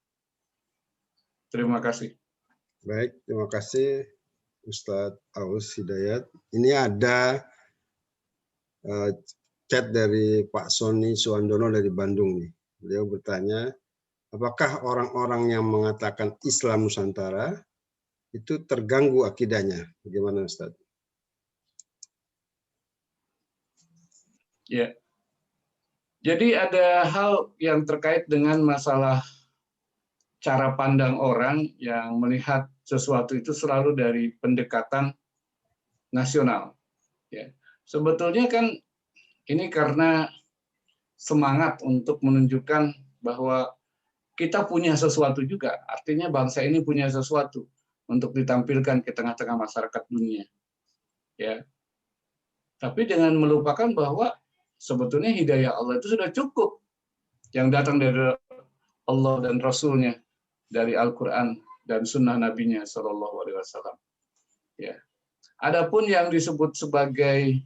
C: Terima kasih.
A: Baik, terima kasih Ustadz Aus Hidayat. Ini ada chat dari Pak Sony Suwandono dari Bandung nih. Beliau bertanya, apakah orang-orang yang mengatakan Islam Nusantara itu terganggu akidahnya? Bagaimana Ustadz?
C: Ya, jadi ada hal yang terkait dengan masalah cara pandang orang yang melihat sesuatu itu selalu dari pendekatan nasional. Ya, sebetulnya kan ini karena semangat untuk menunjukkan bahwa kita punya sesuatu juga, artinya bangsa ini punya sesuatu untuk ditampilkan ke tengah-tengah masyarakat dunia. Ya, tapi dengan melupakan bahwa sebetulnya hidayah Allah itu sudah cukup yang datang dari Allah dan Rasul-Nya, dari Al-Quran dan Sunnah Nabi-Nya SAW. Ya. Adapun yang disebut sebagai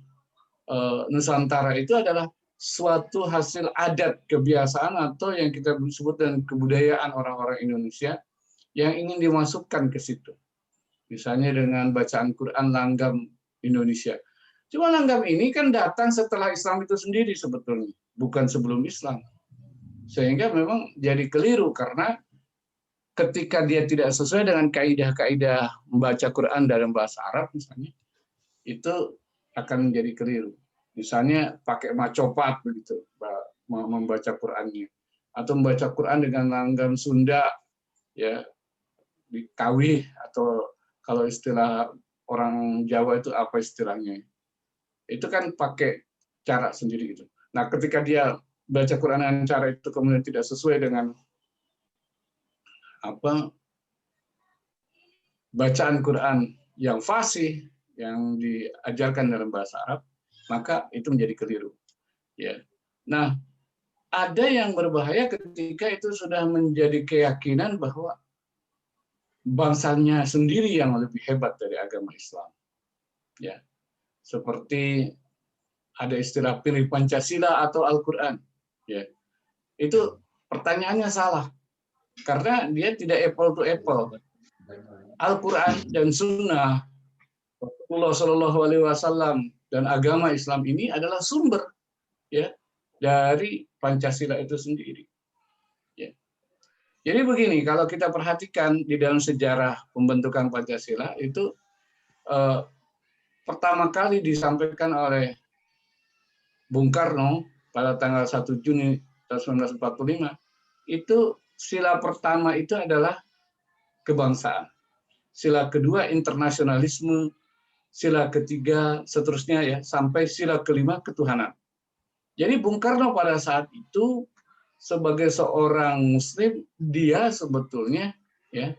C: Nusantara itu adalah suatu hasil adat, kebiasaan, atau yang kita sebut dengan kebudayaan orang-orang Indonesia yang ingin dimasukkan ke situ. Misalnya dengan bacaan Quran langgam Indonesia. Cuma langgam ini kan datang setelah Islam itu sendiri sebetulnya, bukan sebelum Islam. Sehingga memang jadi keliru karena ketika dia tidak sesuai dengan kaidah-kaidah membaca Quran dalam bahasa Arab misalnya, itu akan menjadi keliru. Misalnya pakai macopat begitu membaca Qurannya, atau membaca Quran dengan langgam Sunda, ya dikawih, atau kalau istilah orang Jawa itu apa istilahnya? Itu kan pakai cara sendiri gitu. Nah, ketika dia baca Quran dengan cara itu kemudian tidak sesuai dengan bacaan Quran yang fasih yang diajarkan dalam bahasa Arab, maka itu menjadi keliru. Ya. Nah, ada yang berbahaya ketika itu sudah menjadi keyakinan bahwa bangsanya sendiri yang lebih hebat dari agama Islam. Ya. Seperti ada istilah pilih Pancasila atau Al-Quran. Ya. Itu pertanyaannya salah. Karena dia tidak apple to apple. Al-Quran dan Sunnah Rasulullah SAW dan agama Islam ini adalah sumber, ya, dari Pancasila itu sendiri. Ya. Jadi begini, kalau kita perhatikan di dalam sejarah pembentukan Pancasila itu pertama kali disampaikan oleh Bung Karno pada tanggal 1 Juni tahun 1945, itu sila pertama itu adalah kebangsaan. Sila kedua internasionalisme, sila ketiga seterusnya ya, sampai sila kelima ketuhanan. Jadi Bung Karno pada saat itu sebagai seorang muslim, dia sebetulnya ya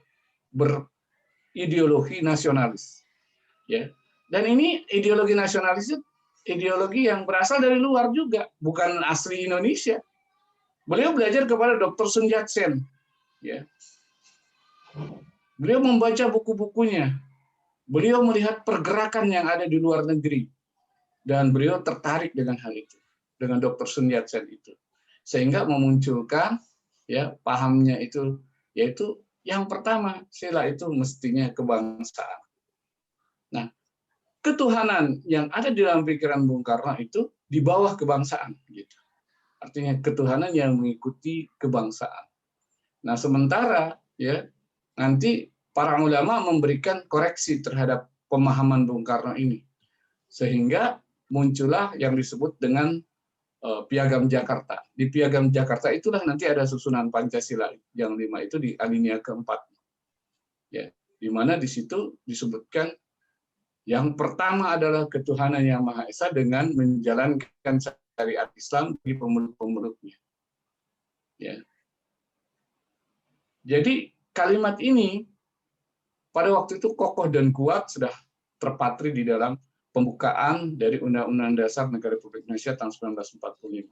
C: berideologi nasionalis. Ya. Dan ini ideologi nasionalis itu ideologi yang berasal dari luar juga, bukan asli Indonesia. Beliau belajar kepada Dr. Sun Yat-sen. Ya. Beliau membaca buku-bukunya. Beliau melihat pergerakan yang ada di luar negeri. Dan beliau tertarik dengan hal itu, dengan Dr. Sun Yat-sen itu. Sehingga memunculkan ya pahamnya itu, yaitu yang pertama, sila itu mestinya kebangsaan. Nah, ketuhanan yang ada di dalam pikiran Bung Karno itu di bawah kebangsaan, gitu. Artinya ketuhanan yang mengikuti kebangsaan. Nah, sementara ya nanti para ulama memberikan koreksi terhadap pemahaman Bung Karno ini, sehingga muncullah yang disebut dengan Piagam Jakarta. Di Piagam Jakarta itulah nanti ada susunan Pancasila yang 5 itu di alinea keempat. Ya, di mana di situ disebutkan yang pertama adalah ketuhanan yang Maha Esa dengan menjalankan syariat Islam di pemeluk-pemeluknya. Ya. Jadi kalimat ini pada waktu itu kokoh dan kuat sudah terpatri di dalam pembukaan dari Undang-Undang Dasar Negara Republik Indonesia tahun 1945.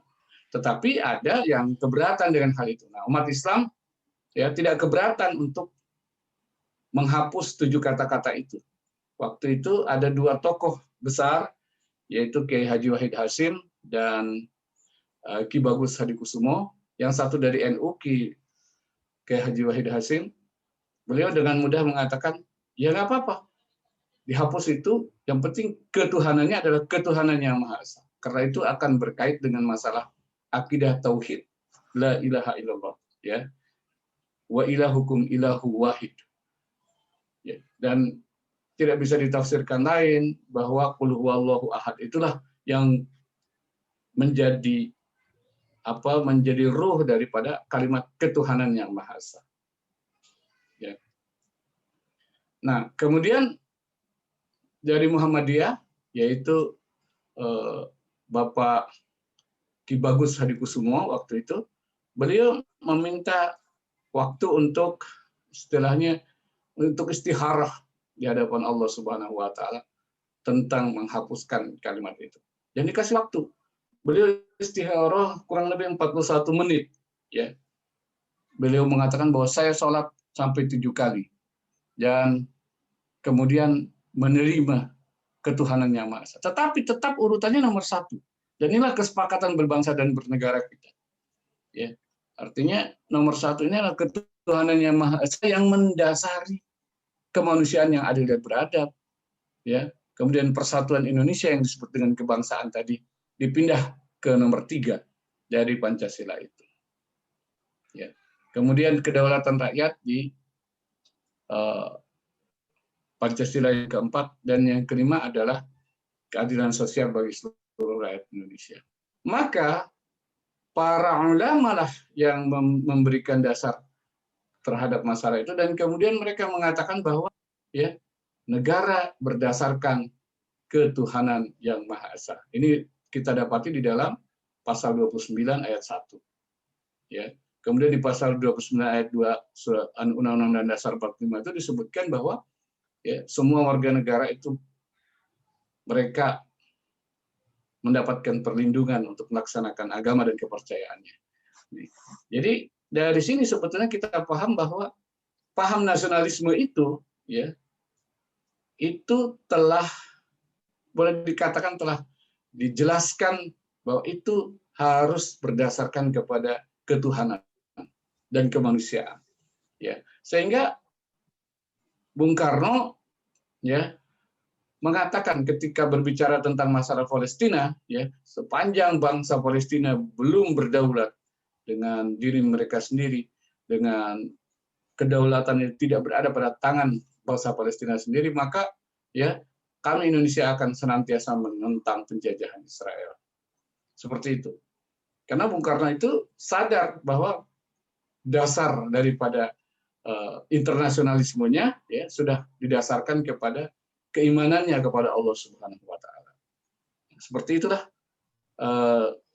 C: Tetapi ada yang keberatan dengan hal itu. Nah, umat Islam ya tidak keberatan untuk menghapus 7 kata-kata itu. Waktu itu ada 2 tokoh besar, yaitu Kiai Haji Wahid Hasyim dan Ki Bagus Hadikusumo. Yang satu dari NU, Kiai Haji Wahid Hasyim, beliau dengan mudah mengatakan, ya nggak apa-apa, dihapus itu, yang penting ketuhanannya adalah ketuhanan yang Maha Esa. Karena itu akan berkait dengan masalah akidah tauhid, la ilaha illallah, ya, wa ilahukum ilahu wahid. Ya, dan tidak bisa ditafsirkan lain bahwa qul huwallahu ahad itulah yang menjadi menjadi ruh daripada kalimat ketuhanan yang Maha Esa. Ya. Nah, kemudian dari Muhammadiyah, yaitu Bapak Ki Bagus Hadikusumo waktu itu, beliau meminta waktu untuk istilahnya untuk istikharah di hadapan Allah Subhanahu wa taala tentang menghapuskan kalimat itu. Dan dikasih waktu. Beliau istikharah kurang lebih 41 menit, ya. Beliau mengatakan bahwa saya sholat sampai 7 kali dan kemudian menerima ketuhanan yang Maha Esa. Tetapi tetap urutannya nomor 1. Dan inilah kesepakatan berbangsa dan bernegara kita. Ya. Artinya nomor 1 ini adalah ketuhanan yang Maha Esa yang mendasari kemanusiaan yang adil dan beradab. Ya. Kemudian persatuan Indonesia yang disebut dengan kebangsaan tadi dipindah ke nomor 3 dari Pancasila itu. Ya. Kemudian kedaulatan rakyat di Pancasila yang keempat, dan yang kelima adalah keadilan sosial bagi seluruh rakyat Indonesia. Maka para ulama lah yang memberikan dasar terhadap masalah itu, dan kemudian mereka mengatakan bahwa ya negara berdasarkan ketuhanan yang Maha Esa. Ini kita dapati di dalam pasal 29 ayat 1. Ya. Kemudian di pasal 29 ayat 2 Undang-Undang Dasar 45 itu disebutkan bahwa ya, semua warga negara itu mereka mendapatkan perlindungan untuk melaksanakan agama dan kepercayaannya. Jadi dari sini sebetulnya kita paham bahwa paham nasionalisme itu ya itu telah boleh dikatakan telah dijelaskan bahwa itu harus berdasarkan kepada ketuhanan dan kemanusiaan. Ya, sehingga Bung Karno ya mengatakan ketika berbicara tentang masalah Palestina, ya, sepanjang bangsa Palestina belum berdaulat dengan diri mereka sendiri, dengan kedaulatan yang tidak berada pada tangan bangsa Palestina sendiri, maka ya kami Indonesia akan senantiasa menentang penjajahan Israel. Seperti itu. Karena Bung Karno itu sadar bahwa dasar daripada internasionalismenya ya sudah didasarkan kepada keimanannya kepada Allah Subhanahu wa taala. Seperti itulah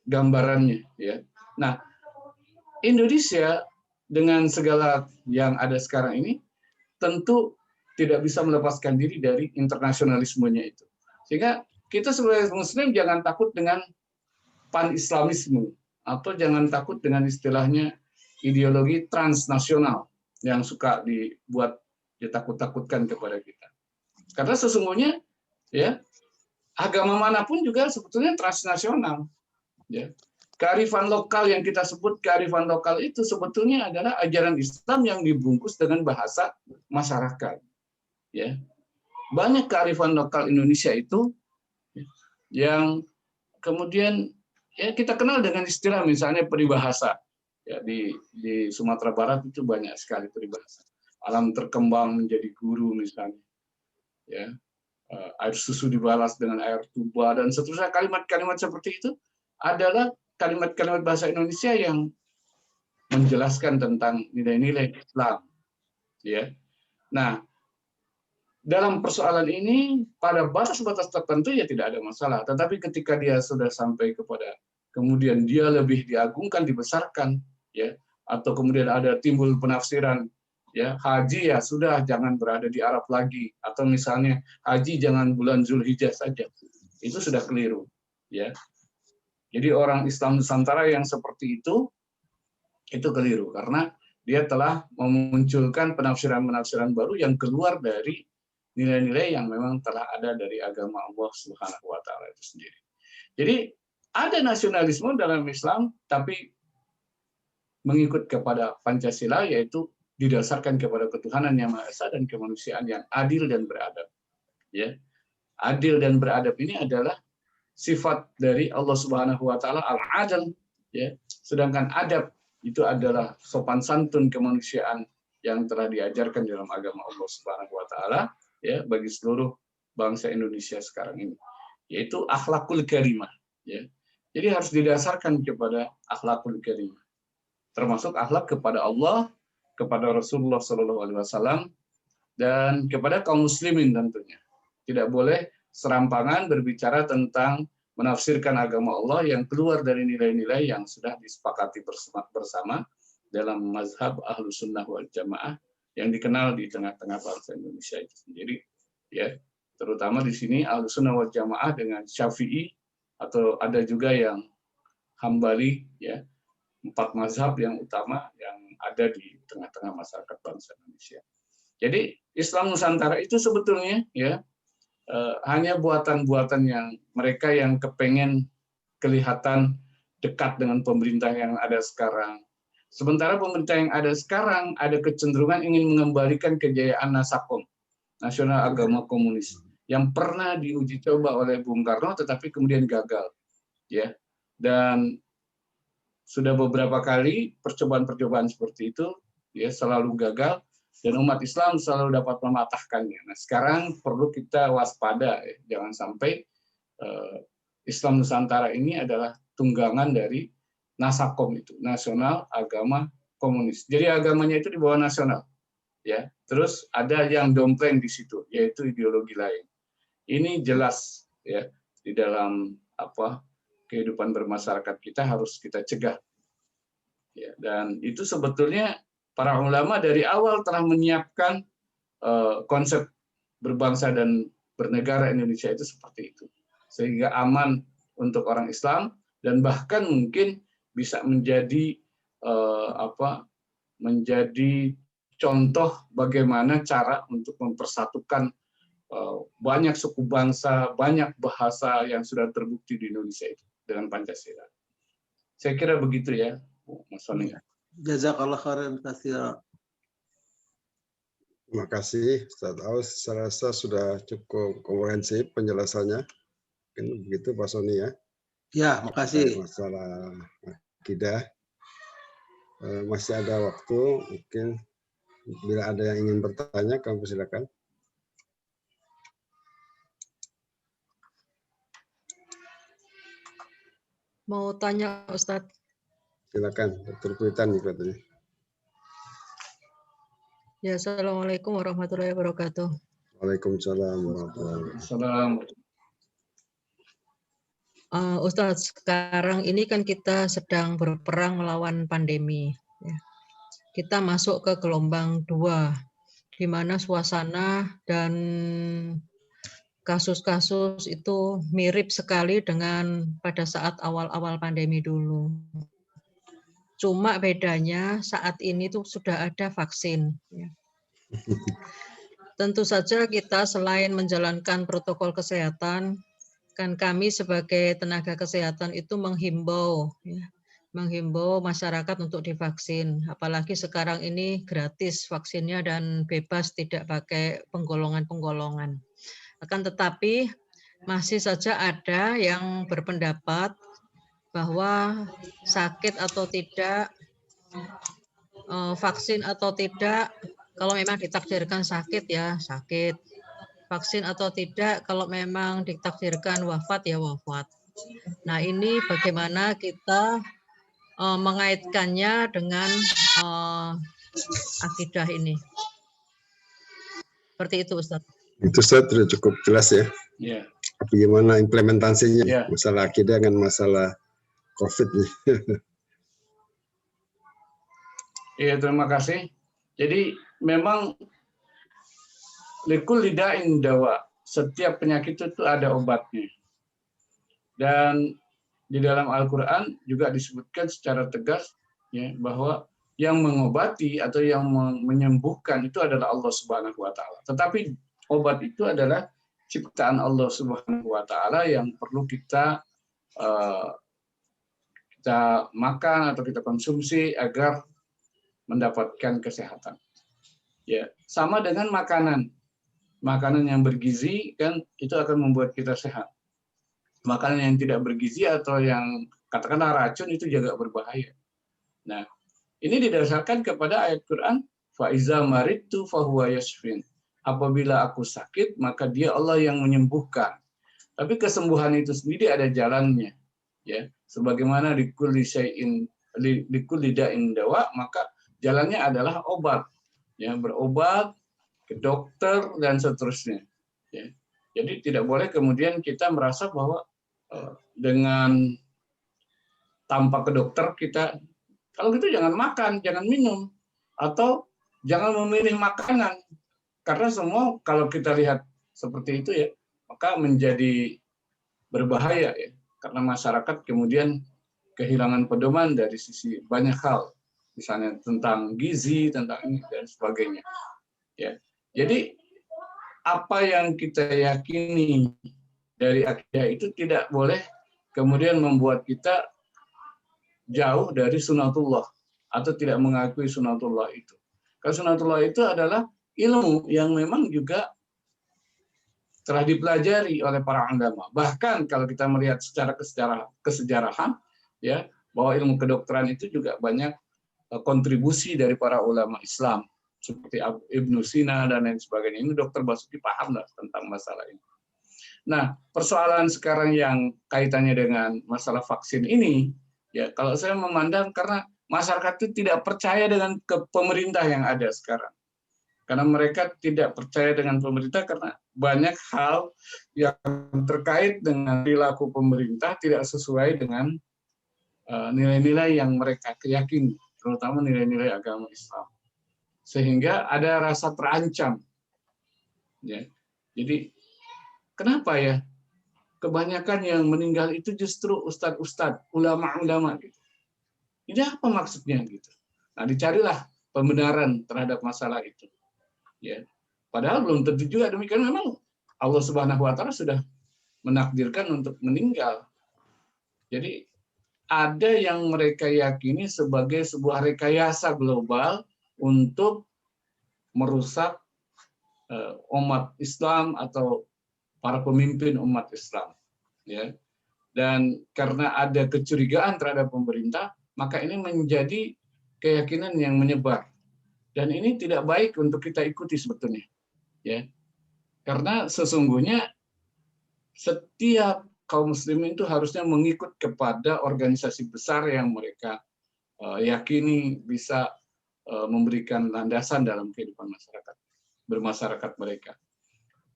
C: gambarannya ya. Nah, Indonesia dengan segala yang ada sekarang ini tentu tidak bisa melepaskan diri dari internasionalismenya itu. Sehingga kita sebagai muslim jangan takut dengan pan-islamisme atau jangan takut dengan istilahnya ideologi transnasional yang suka dibuat ditakut-takutkan kepada kita. Karena sesungguhnya ya agama manapun juga sebetulnya transnasional. Ya. Kearifan lokal yang kita sebut kearifan lokal itu sebetulnya adalah ajaran Islam yang dibungkus dengan bahasa masyarakat. Ya. Banyak kearifan lokal Indonesia itu yang kemudian ya kita kenal dengan istilah misalnya peribahasa. Ya, di Sumatera Barat itu banyak sekali peribahasa. Alam terkembang menjadi guru misalnya. Ya. Air susu dibalas dengan air tuba dan seterusnya, kalimat-kalimat seperti itu adalah kalimat-kalimat bahasa Indonesia yang menjelaskan tentang nilai-nilai Islam. Ya. Nah, dalam persoalan ini pada batas-batas tertentu ya tidak ada masalah. Tetapi ketika dia sudah sampai kepada kemudian dia lebih diagungkan, dibesarkan, ya, atau kemudian ada timbul penafsiran, ya haji ya sudah jangan berada di Arab lagi, atau misalnya haji jangan bulan Zulhijjah saja, itu sudah keliru, ya. Jadi orang Islam Nusantara yang seperti itu keliru karena dia telah memunculkan penafsiran-penafsiran baru yang keluar dari nilai-nilai yang memang telah ada dari agama Allah Subhanahu wa taala itu sendiri. Jadi ada nasionalisme dalam Islam tapi mengikut kepada Pancasila, yaitu didasarkan kepada ketuhanan yang Maha Esa dan kemanusiaan yang adil dan beradab. Ya. Adil dan beradab ini adalah sifat dari Allah Subhanahu wa taala al-adl, ya. Sedangkan adab itu adalah sopan santun kemanusiaan yang telah diajarkan dalam agama Allah Subhanahu wa taala ya bagi seluruh bangsa Indonesia sekarang ini, yaitu akhlakul karimah, ya. Jadi harus didasarkan kepada akhlakul karimah. Termasuk akhlak kepada Allah, kepada Rasulullah SAW, dan kepada kaum muslimin tentunya. Tidak boleh serampangan berbicara tentang menafsirkan agama Allah yang keluar dari nilai-nilai yang sudah disepakati bersama dalam mazhab Ahlus Sunnah wal Jamaah yang dikenal di tengah-tengah bangsa Indonesia itu sendiri. Ya, terutama di sini Ahlus Sunnah wal Jamaah dengan Syafi'i, atau ada juga yang Hambali, ya. 4 mazhab yang utama yang ada di tengah-tengah masyarakat bangsa Indonesia. Jadi Islam Nusantara itu sebetulnya ya hanya buatan-buatan yang mereka yang kepengen kelihatan dekat dengan pemerintah yang ada sekarang. Sementara pemerintah yang ada sekarang ada kecenderungan ingin mengembalikan kejayaan Nasakom, Nasional Agama Komunis, yang pernah diuji coba oleh Bung Karno tetapi kemudian gagal. Ya. Dan sudah beberapa kali percobaan-percobaan seperti itu ya selalu gagal dan umat Islam selalu dapat mematahkannya. Nah, sekarang perlu kita waspada ya. Jangan sampai Islam Nusantara ini adalah tunggangan dari Nasakom itu, Nasional Agama Komunis. Jadi agamanya itu di bawah nasional. Ya. Terus ada yang dompleng di situ yaitu ideologi lain. Ini jelas ya di dalam kehidupan bermasyarakat kita harus kita cegah. Ya, dan itu sebetulnya para ulama dari awal telah menyiapkan konsep berbangsa dan bernegara Indonesia itu seperti itu. Sehingga aman untuk orang Islam dan bahkan mungkin bisa menjadi menjadi contoh bagaimana cara untuk mempersatukan banyak suku bangsa, banyak bahasa yang sudah terbukti di Indonesia itu dengan Pancasila. Saya kira begitu ya, Mas Soni.
D: Jazakallah khairan katsira.
A: Terima kasih Ustaz Aus. Saya rasa sudah cukup komprehensif penjelasannya. Mungkin begitu Pak Soni ya.
D: Ya,
A: Terkait
D: makasih.
A: masalah akidah. Masih ada waktu, mungkin bila ada yang ingin bertanya, kami silakan.
E: Mau tanya Ustadz.
A: Silakan, Dr. Kuitan katanya.
E: Ya, Assalamualaikum warahmatullahi wabarakatuh.
A: Waalaikumsalam warahmatullahi wabarakatuh.
C: Salam.
E: Ustadz, sekarang ini kan kita sedang berperang melawan pandemi. Ya. Kita masuk ke gelombang 2, di mana suasana dan kasus-kasus itu mirip sekali dengan pada saat awal-awal pandemi dulu. Cuma bedanya saat ini tuh sudah ada vaksin. Ya. Tentu saja kita selain menjalankan protokol kesehatan, kan kami sebagai tenaga kesehatan itu menghimbau masyarakat untuk divaksin. Apalagi sekarang ini gratis vaksinnya dan bebas tidak pakai penggolongan-penggolongan. Akan tetapi masih saja ada yang berpendapat bahwa sakit atau tidak, vaksin atau tidak, kalau memang ditakdirkan sakit ya sakit, vaksin atau tidak, kalau memang ditakdirkan wafat ya wafat. Nah ini bagaimana kita mengaitkannya dengan akidah ini. Seperti itu Ustaz.
A: Itu Ustaz sudah cukup jelas ya.
C: Ya.
A: Bagaimana implementasinya
C: Ya.
A: masalah akidah dengan masalah COVID nih.
C: Iya, terima kasih. Jadi memang likul lida'in dawa. Setiap penyakit itu ada obatnya. Dan di dalam Al-Quran juga disebutkan secara tegas ya, bahwa yang mengobati atau yang menyembuhkan itu adalah Allah Subhanahu wa Ta'ala. Tetapi obat itu adalah ciptaan Allah Subhanahu wa Ta'ala yang perlu kita makan atau kita konsumsi agar mendapatkan kesehatan. Ya, sama dengan makanan. Makanan yang bergizi kan itu akan membuat kita sehat. Makanan yang tidak bergizi atau yang katakanlah racun itu juga berbahaya. Nah, ini didasarkan kepada ayat Quran, fa iza maridtu fahuwa yashfin. Apabila aku sakit, maka Dia Allah yang menyembuhkan. Tapi kesembuhan itu sendiri ada jalannya, ya. Sebagaimana di kulli syai'in di kulli da'in dawa, maka jalannya adalah obat. Ya, berobat ke dokter dan seterusnya, ya. Jadi tidak boleh kemudian kita merasa bahwa dengan tanpa ke dokter kita, kalau gitu jangan makan, jangan minum, atau jangan memilih makanan. Karena semua kalau kita lihat seperti itu ya, maka menjadi berbahaya ya. Karena masyarakat kemudian kehilangan pedoman dari sisi banyak hal, misalnya tentang gizi, tentang ini dan sebagainya. Ya. Jadi apa yang kita yakini dari akidah itu tidak boleh kemudian membuat kita jauh dari sunatullah atau tidak mengakui sunatullah itu. Karena sunatullah itu adalah ilmu yang memang juga telah dipelajari oleh para ulama. Bahkan kalau kita melihat secara kesejarahan, ya, bahwa ilmu kedokteran itu juga banyak kontribusi dari para ulama Islam seperti Ibnu Sina dan lain sebagainya. Ini Dokter Basuki paham lah tentang masalah ini. Nah, persoalan sekarang yang kaitannya dengan masalah vaksin ini, ya kalau saya memandang karena masyarakat itu tidak percaya dengan pemerintah yang ada sekarang. Karena mereka tidak percaya dengan pemerintah karena banyak hal yang terkait dengan perilaku pemerintah tidak sesuai dengan nilai-nilai yang mereka yakini, terutama nilai-nilai agama Islam. Sehingga ada rasa terancam. Ya. Jadi kenapa ya kebanyakan yang meninggal itu justru ustadz-ustadz, ulama-ulama gitu. Ini apa maksudnya gitu. Nah, dicarilah pembenaran terhadap masalah itu. Ya. Padahal belum tentu juga demikian, memang Allah Subhanahu wa Ta'ala sudah menakdirkan untuk meninggal. Jadi ada yang mereka yakini sebagai sebuah rekayasa global untuk merusak umat Islam atau para pemimpin umat Islam, ya. Dan karena ada kecurigaan terhadap pemerintah, maka ini menjadi keyakinan yang menyebar. Dan ini tidak baik untuk kita ikuti sebetulnya, ya. Karena sesungguhnya setiap kaum muslimin itu harusnya mengikut kepada organisasi besar yang mereka yakini bisa memberikan landasan dalam kehidupan masyarakat, bermasyarakat mereka.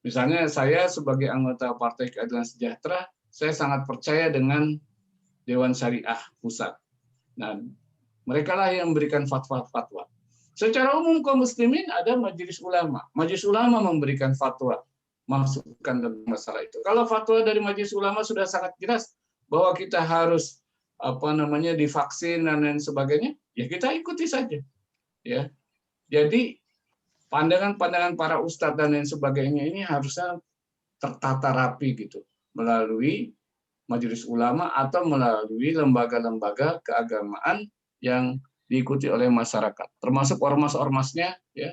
C: Misalnya saya sebagai anggota Partai Keadilan Sejahtera, saya sangat percaya dengan Dewan Syariah Pusat. Nah, mereka lah yang memberikan fatwa-fatwa. Secara umum kaum muslimin ada majelis ulama. Majelis ulama memberikan fatwa, masukan tentang masalah itu. Kalau fatwa dari majelis ulama sudah sangat jelas bahwa kita harus divaksin dan lain sebagainya, ya kita ikuti saja. Ya. Jadi pandangan-pandangan para ustadz dan lain sebagainya ini harusnya tertata rapi gitu melalui majelis ulama atau melalui lembaga-lembaga keagamaan yang diikuti oleh masyarakat, termasuk ormas-ormasnya, ya.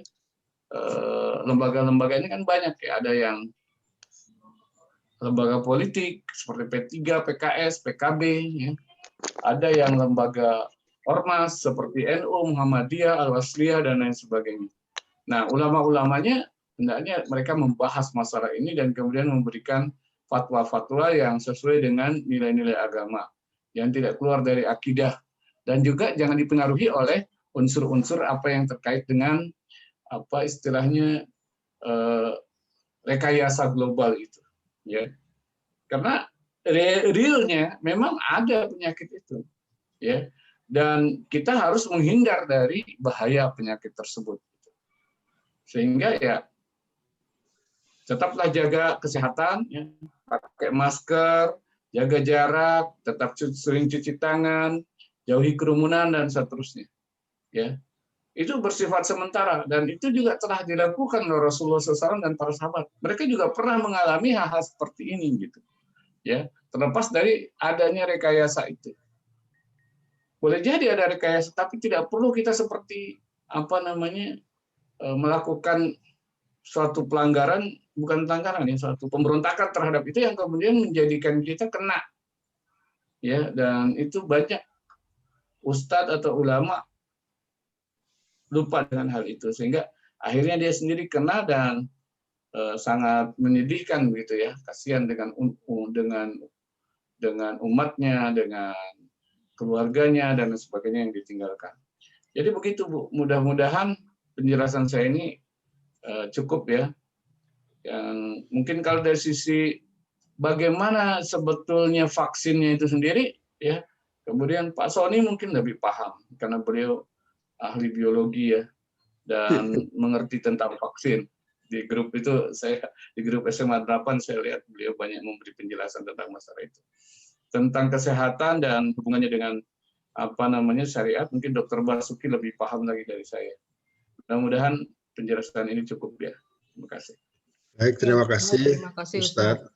C: Lembaga-lembaga ini kan banyak, ya. Ada yang lembaga politik seperti P3, PKS, PKB, ya. Ada yang lembaga ormas seperti NU, Muhammadiyah, Al-Wasliyah dan lain sebagainya. Nah, ulama-ulamanya hendaknya mereka membahas masalah ini dan kemudian memberikan fatwa-fatwa yang sesuai dengan nilai-nilai agama, yang tidak keluar dari akidah. Dan juga jangan dipengaruhi oleh unsur-unsur apa yang terkait dengan apa istilahnya rekayasa global itu, ya. Karena realnya memang ada penyakit itu, ya. Dan kita harus menghindar dari bahaya penyakit tersebut. Sehingga ya tetaplah jaga kesehatan, ya. Pakai masker, jaga jarak, tetap sering cuci tangan, jauhi kerumunan dan seterusnya, ya. Itu bersifat sementara dan itu juga telah dilakukan oleh Rasulullah SAW dan para sahabat. Mereka juga pernah mengalami hal-hal seperti ini, gitu, ya. Terlepas dari adanya rekayasa itu, boleh jadi ada rekayasa, tapi tidak perlu kita seperti melakukan suatu pelanggaran, bukan pelanggaran, ya, suatu pemberontakan terhadap itu yang kemudian menjadikan kita kena, ya. Dan itu banyak ustadz atau ulama lupa dengan hal itu sehingga akhirnya dia sendiri kena dan sangat menyedihkan gitu, ya. Kasihan dengan umatnya, dengan keluarganya dan sebagainya yang ditinggalkan. Jadi begitu, Bu. Mudah-mudahan penjelasan saya ini cukup, ya. Yang mungkin kalau dari sisi bagaimana sebetulnya vaksinnya itu sendiri, ya. Kemudian Pak Sony mungkin lebih paham karena beliau ahli biologi, ya, dan mengerti tentang vaksin. Di grup itu di grup SMA 8 saya lihat beliau banyak memberi penjelasan tentang masalah itu. Tentang kesehatan dan hubungannya dengan syariat, mungkin Dr. Basuki lebih paham lagi dari saya. Mudah-mudahan penjelasan ini cukup, ya. Terima kasih.
A: Baik, terima kasih,
E: Ustadz.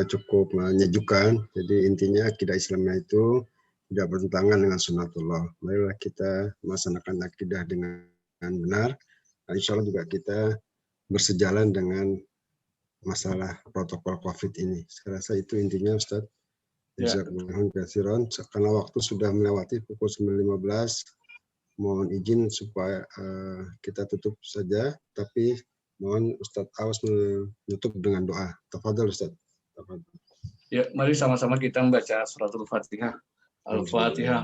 A: Cukup menyejukkan. Jadi intinya akidah Islamnya itu tidak bertentangan dengan sunnatullah. Marilah kita melaksanakan akidah dengan benar. Nah, insya Allah juga kita bersejalan dengan masalah protokol COVID ini. Saya rasa itu intinya, Ustadz. Jazakumullahu khairan. Karena waktu sudah melewati pukul 9.15, mohon izin supaya kita tutup saja. Tapi mohon Ustadz Awas menutup dengan doa. Tafadhol, Ustadz. Tafadhol.
C: Ya, mari sama-sama kita membaca suratul Fatihah. Al-Fatihah.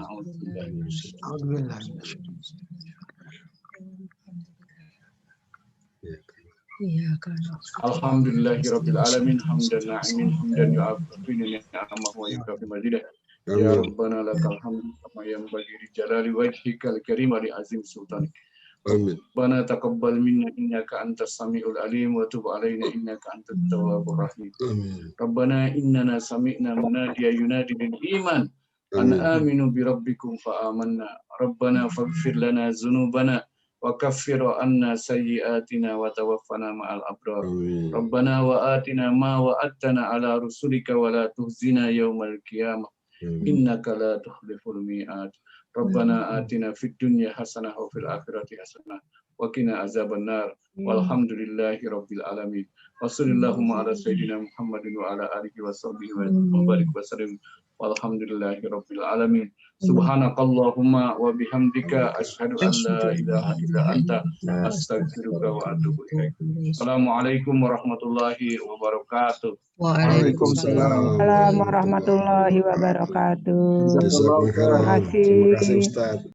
C: Alhamdulillahirabbil alamin hamdan na'imin hamdan yu'affi ni'amahu wa yukafi mazidah. Ya Rabbana lakal hamdu kama yanbaghi li jalali wajhikal karim wa li azim sultanik.
A: Amin.
C: Rabbana taqabbal minna innaka antas samiul alim wa tub alaina innaka antat tawwabur rahim. Rabbana innana sami'na munadiyan yunadi lil iman an aminu bi rabbikum fa amanna. Rabbana faghfir lana dzunubana wa kaffir anna sayyi'atina wa tawaffana ma'al abrar. Rabbana wa atina ma wa'adtana ala rusulika wa la tuhzina yaumal qiyamah innaka la tukhliful mi'ad. Rabbana atina fid dunya hasanah wa fil akhirati hasanah wa qina azabannar. Walhamdulillahi rabbil alamin. Wassallallahu ala sayyidina Muhammadin wa ala alihi wa sahbihi wa barik wa sallim. Walhamdulillahi rabbil alamin. Subhanakallahumma wa bihamdika asyhadu an la ilaha illa anta astaghfiruka wa atubu ilaik. Assalamualaikum warahmatullahi wabarakatuh.
A: Waalaikumsalam
D: Assalamualaikum warahmatullahi wabarakatuh.
A: Jazakumullah khairan. Terima kasih Ustaz.